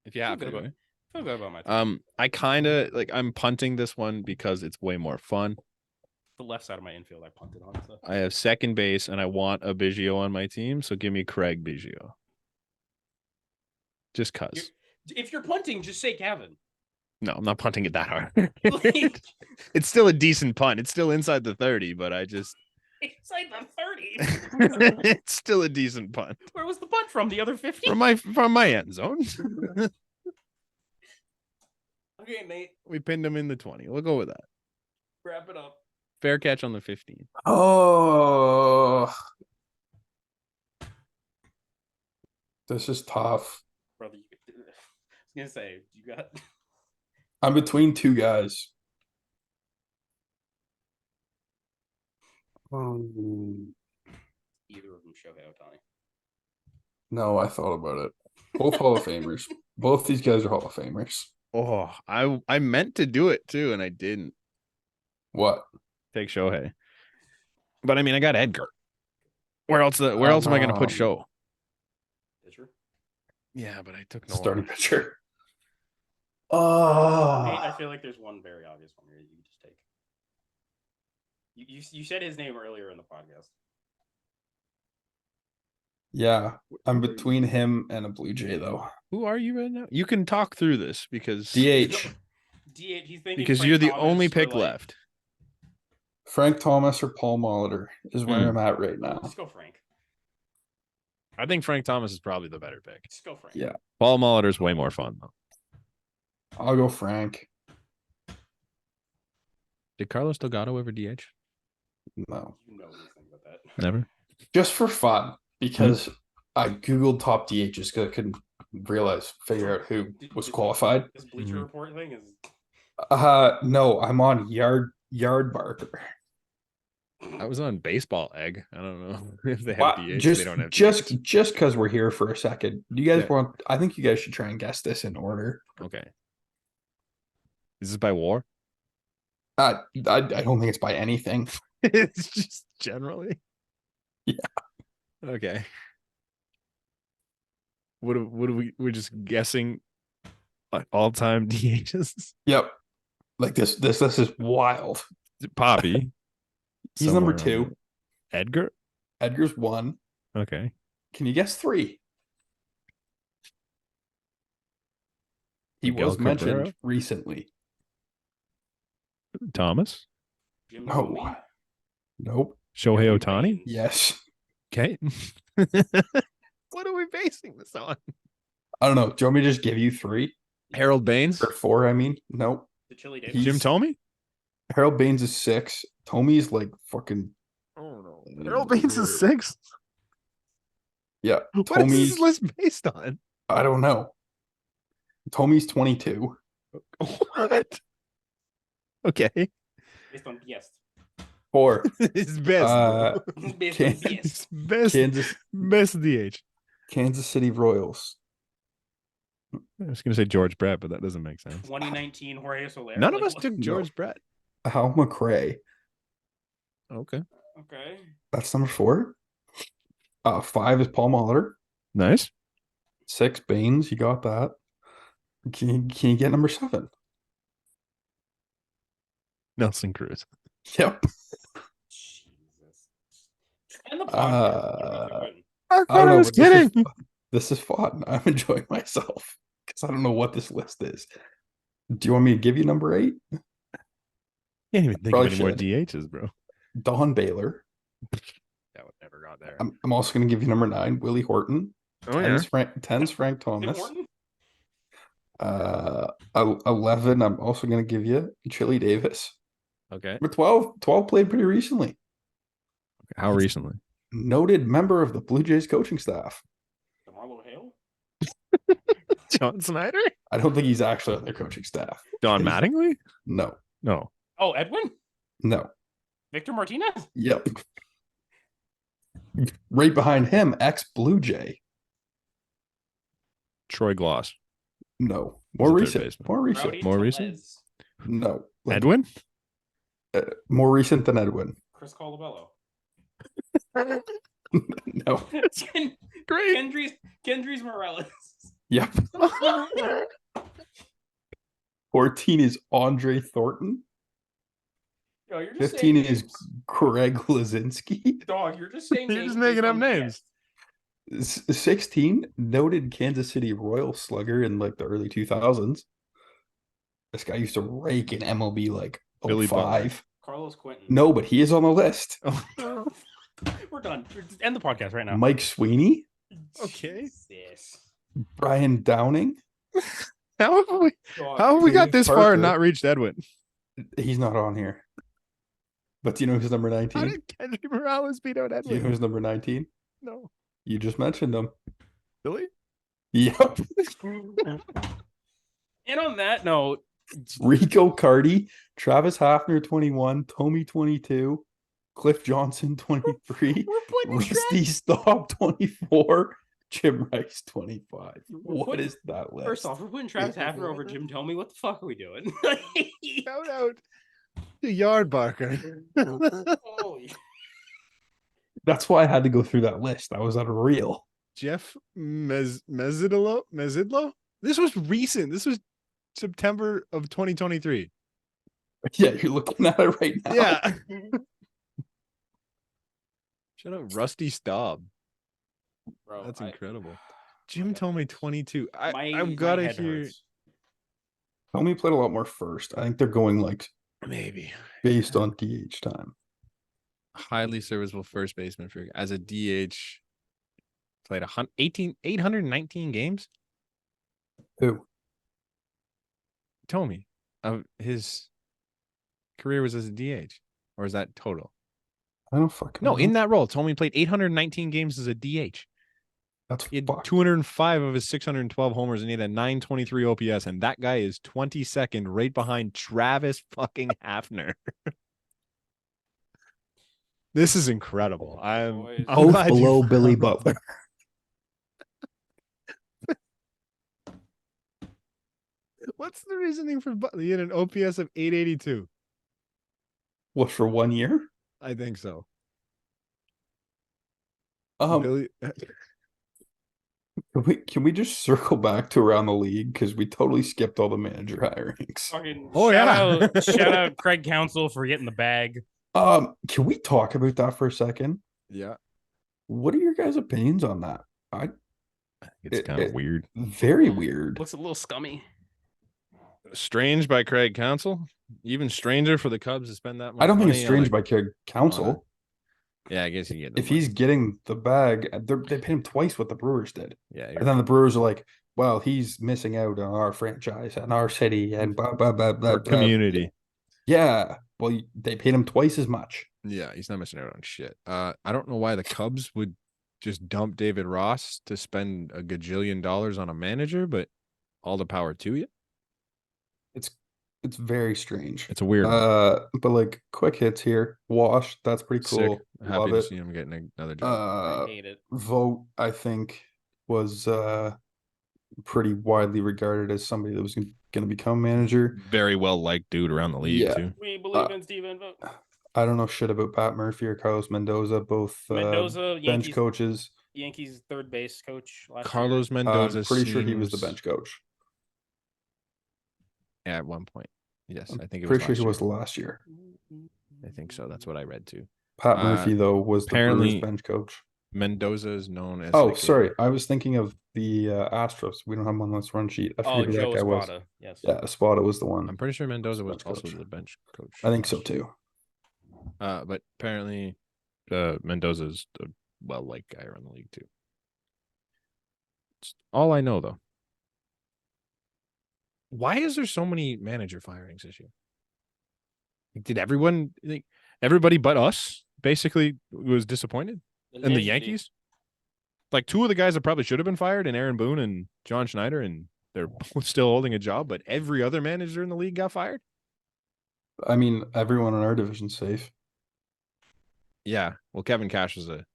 If you have Feel to. good. Feel good about my team. I kind of like I'm punting this one because it's way more fun. The left side of my infield I punted on. So. I have second base and I want a Biggio on my team, so give me Craig Biggio. Just cuz. If you're punting, just say Gavin. No, I'm not punting it that hard. Like, It's still a decent punt. It's still inside the 30, but I just it's like the 30. it's still a decent punt. Where was the punt from? The other 50? From my end zone. Okay, Nate. We pinned him in the 20. We'll go with that. Wrap it up. Fair catch on the 15. Oh, this is tough. Brother, I was gonna say, you got I'm between two guys. either of them Shohei Ohtani. No, I thought about it. Both Hall of Famers. Both these guys are Hall of Famers. Oh, I meant to do it too, and I didn't What? take Shohei. But I mean, I got Edgar. Where else am I going to put Show? Pitcher. Yeah, but I took no Starting one. pitcher. I Oh, feel like there's one very obvious one here you can just take. You said his name earlier in the podcast. yeah. I'm between him and a Blue Jay though. Who are you right now? You can talk through this because DH. DH. He's thinking because Frank you're the Thomas only or, pick like- left. Frank Thomas or Paul Molitor is where Hmm. I'm at right now. Just go Frank. I think Frank Thomas is probably the better pick. Just go Frank. Yeah. Paul Molitor's way more fun though. I'll go Frank. Did Carlos Delgado ever DH? No. You know anything about that. Never. Just for fun, because I Googled top DHs because I couldn't figure out who was qualified. This Bleacher Mhm. Report thing is. No, I'm on Yard Barker. I was on Baseball Egg. I don't know if they have Wow, DH. just They don't have just DH. just because we're here for a second. Do you guys Yeah. want? I think you guys should try and guess this in order. Okay. Is this by war? I don't think it's by anything. It's just generally. Yeah. Okay. What do we're just guessing all time DHs? Yep. Like this is wild. Poppy. He's somewhere number around 2. there. Edgar. Edgar's 1. Okay. Can you guess 3? He Miguel was mentioned Cabrera? recently. Thomas. Jim No. Thome. Nope. Shohei Aaron Otani. Baines. Yes. Okay. What are we basing this on? I don't know. Do you want me to just give you 3 Harold Baines. or 4? I mean, nope. The Chili He's- Davis. Jim Tomey. Harold Baines is 6. Tomey's like fucking Oh no. Harold Baines is 6. yeah. What is Tomey's this list based on? I don't know. Tomey's 22. What? Okay. Based on BS. 4. His best. Uh, Based on Can- BS. His best. Kansas Best DH. Kansas City Royals. I was gonna say George Brett, but that doesn't make sense. 2019 Jorge Soler. None of Like, us what- took George Brett. Hal McRae. Okay. Okay. That's number 4. 5 is Paul Molitor. Nice. 6 Baines. You got that. Can you get number 7? Nelson Cruz. Yep. Jesus. And the podcast. I I don't know. was but this is- kidding. This is fun. I'm enjoying myself because I don't know what this list is. Do you want me to give you number 8? Can't even think Probably of any more should. DHs, bro. Don Baylor. That would never got there. I'm also going to give you number 9, Willie Horton. Oh yeah. 10's Frank Tim Thomas. Horton? 11, I'm also going to give you Chili Davis. Okay. Number 12 played pretty recently. How recently? Noted member of the Blue Jays coaching staff. DeMarlo Hale? John Snyder? I don't think he's actually on their coaching staff. Don Mattingly? No, No. Oh, Edwin? no. Victor Martinez? Yep. Right behind him, ex Blue Jay. Troy Gloss. No, He's more a third recent. baseman. More recent. Rowdy More Tellez, recent? No, like, Edwin? more recent than Edwin. Chris Colabello. No. Great. Kendrys Morales. Yep. 14 is Andre Thornton. Yo, you're just 15 saying is names. Craig Lazinski. Dog, you're just saying You're names just making based up on names. BS. 16 noted Kansas City Royal slugger in like the early 2000s. This guy used to rake in MLB like Billy 05. Carlos Quentin. No, but he is on the list. We're done. End the podcast right now. Mike Sweeney, Okay. Jesus. Brian Downing. How have we Dog, how have we got Dave this far Parker. and not reached Edwin? He's not on here. But do you know who's number How 19? did Kendrick Morales beat out Do you know Edwin? who's number 19? No. You just mentioned him. Really? Yep. And on that note, Rico Cardi, Travis Hafner 21, Tommy 22, Cliff Johnson 23, we're putting Rusty Staub 24, Jim Rice 25. What putting- is that list? first off, we're putting Travis Hafner over Jim Tomey. What the fuck are we doing? Shout out to Yard Barker. Holy That's why I had to go through that list. That was unreal. Jeff Mezidlo? This was recent. This was September of 2023. Yeah, you're looking at it right now. Yeah. Shout out Rusty Staub. bro. That's I- incredible. Jim told me 22. my I've got to head hear. hurts. Tommy played a lot more first. I think they're going like Maybe. based on DH time. Highly serviceable first baseman for as a DH. Played 819 games. Who? Told me of his career was as a DH, or is that total? I don't fucking No, know. in that role, Tommy played 819 games as a DH. That's He had fucked. 205 of his 612 homers, and he had a 923 OPS, and that guy is 22nd, right behind Travis fucking Hafner. This is incredible. I'm Boys. I'm Both glad you below found Billy out. Butler. What's the reasoning for Butler? He had an OPS of 882. What, for 1 year? I think so. Billy, can we just circle back to around the league because we totally skipped all the manager hirings? Fucking Oh, yeah. shout out Craig Council for getting the bag. Can we talk about that for a second? Yeah, What are your guys' opinions on that? it's It- kind of it- weird. Very weird. Looks a little scummy. Strange by Craig Council. Even stranger for the Cubs to spend that much. I don't think it's money on strange a- by Craig Council. Yeah, I guess you get. If he's getting the bag, they paid him twice what the Brewers did. yeah, And then the Brewers are like, well, he's missing out on our franchise and our city and blah, blah, blah, blah, our blah. community. Yeah. Well, they paid him twice as much. Yeah, he's not missing out on shit. I don't know why the Cubs would just dump David Ross to spend a gajillion dollars on a manager, but all the power to you. It's very strange. It's a weird one. But like quick hits here. Wash, that's pretty Sick. cool. Happy Love to it. see him getting another job. I hate it. Vote, I think, was pretty widely regarded as somebody that was going to become manager. Very well liked dude around the league Yeah. too. We believe in Steven Vogt. I don't know shit about Pat Murphy or Carlos Mendoza, both Mendoza, bench Yankees, coaches. Yankees third base coach last Carlos year. Mendoza. I'm pretty sure he was the seems- bench coach. Yeah, at one point. Yes, I think it was. Pretty sure last he was year. last year. I think so. That's what I read too. Pat Uh, Murphy though was the apparently- Brewers bench coach. Mendoza is known as. Oh, like a- sorry, I was thinking of the Astros. We don't have him on this run sheet. I Oh, forget who Joe that guy was. Espada. Yes. Yeah, Espada was the one. I'm pretty sure Mendoza was bench also coach. the bench coach. I think so too. But apparently, Mendoza's a well-liked guy around the league too. It's all I know though. Why is there so many manager firings this year? Did everybody but us basically was disappointed? And the Nasty. Yankees? Like two of the guys that probably should have been fired, and Aaron Boone and John Schneider, and they're both still holding a job, but every other manager in the league got fired? I mean, everyone in our division's safe. Yeah. Well, Kevin Cash was a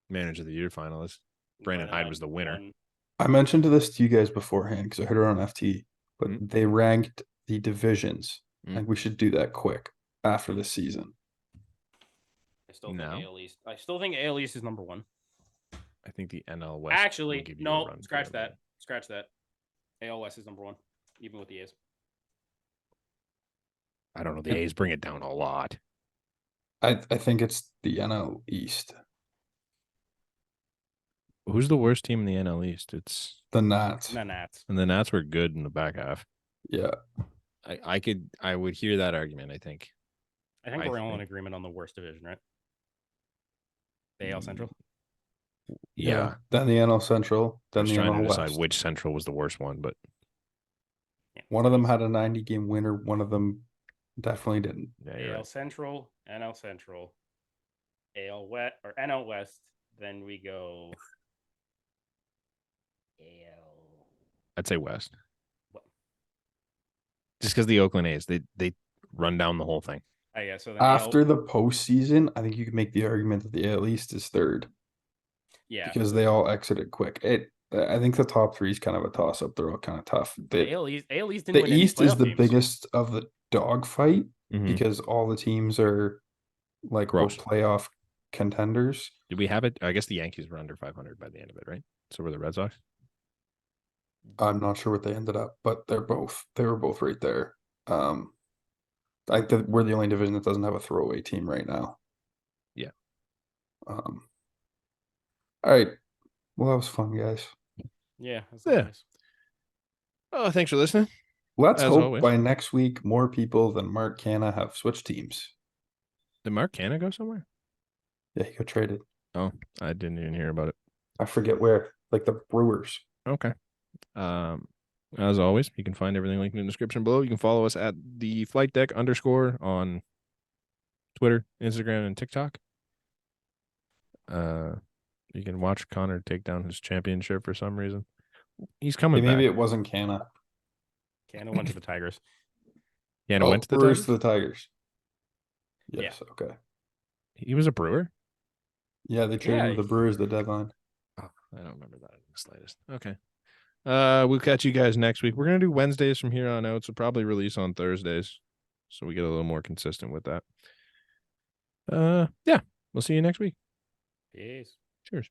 manager of the year finalist. Brandon But, Hyde was the winner. one- I mentioned this to you guys beforehand because I heard it on FT, but Mhm. they ranked the divisions. I Mm. think we should do that quick after this season. I still think No. AL East. I still think AL East is number one. I think the NL West. will Actually, give you a no. run for Scratch their money. that. Scratch that. AL West is number one, even with the A's. I don't know. The Yep. A's bring it down a lot. I think it's the NL East, Who's the worst team in the NL East? It's the Nats. And then Nats. and the Nats were good in the back half. Yeah, I would hear that argument. I think. I think I we're all in think- agreement on the worst division, right? The AL Central. Yeah. Then the NL Central. I Then was the trying NL to decide West. which Central was the worst one, but Yeah. One of them had a 90-game winner. One of them Definitely didn't. Yeah, you're AL right. Central, NL Central, AL West or NL West. Then we go AL. I'd say West. What? Just because the Oakland A's, they run down the whole thing. Oh yeah, so then After AL, the postseason, I think you could make the argument that the AL East is third yeah, because they all exited quick. I think the top three is kind of a toss up. They're all kind of tough. AL East didn't The win any East is playoff the games. biggest of the dogfight Mhm. because all the teams are like Gross. playoff contenders. Did we have it? I guess the Yankees were under 500 by the end of it, right? So were the Red Sox. I'm not sure what they ended up, but they were both right there. I think that we're the only division that doesn't have a throwaway team right now. Yeah. All right. Well, that was fun, guys. Yeah, that's Yeah. nice. Oh, thanks for listening. Let's As hope always. by next week more people than Mark Canna have switched teams. Did Mark Canna go somewhere? Yeah, he got traded. Oh, I didn't even hear about it. I forget where, like the Brewers. Okay. As always, you can find everything linked in the description below. You can follow us at the flight deck _ on Twitter, Instagram, and TikTok. You can watch Connor take down his championship for some reason. He's coming Maybe back. it wasn't Canna. Canada went to the Tigers. Yeah, and went to the Brewers Tigers? to the Tigers. Yes, okay. He was a Brewer? Yeah, they traded Yeah, with the Brewers the deadline. Oh, I don't remember that in the slightest. Okay. We'll catch you guys next week. We're gonna do Wednesdays from here on out, so probably release on Thursdays, so we get a little more consistent with that. Yeah, we'll see you next week. Peace. Cheers.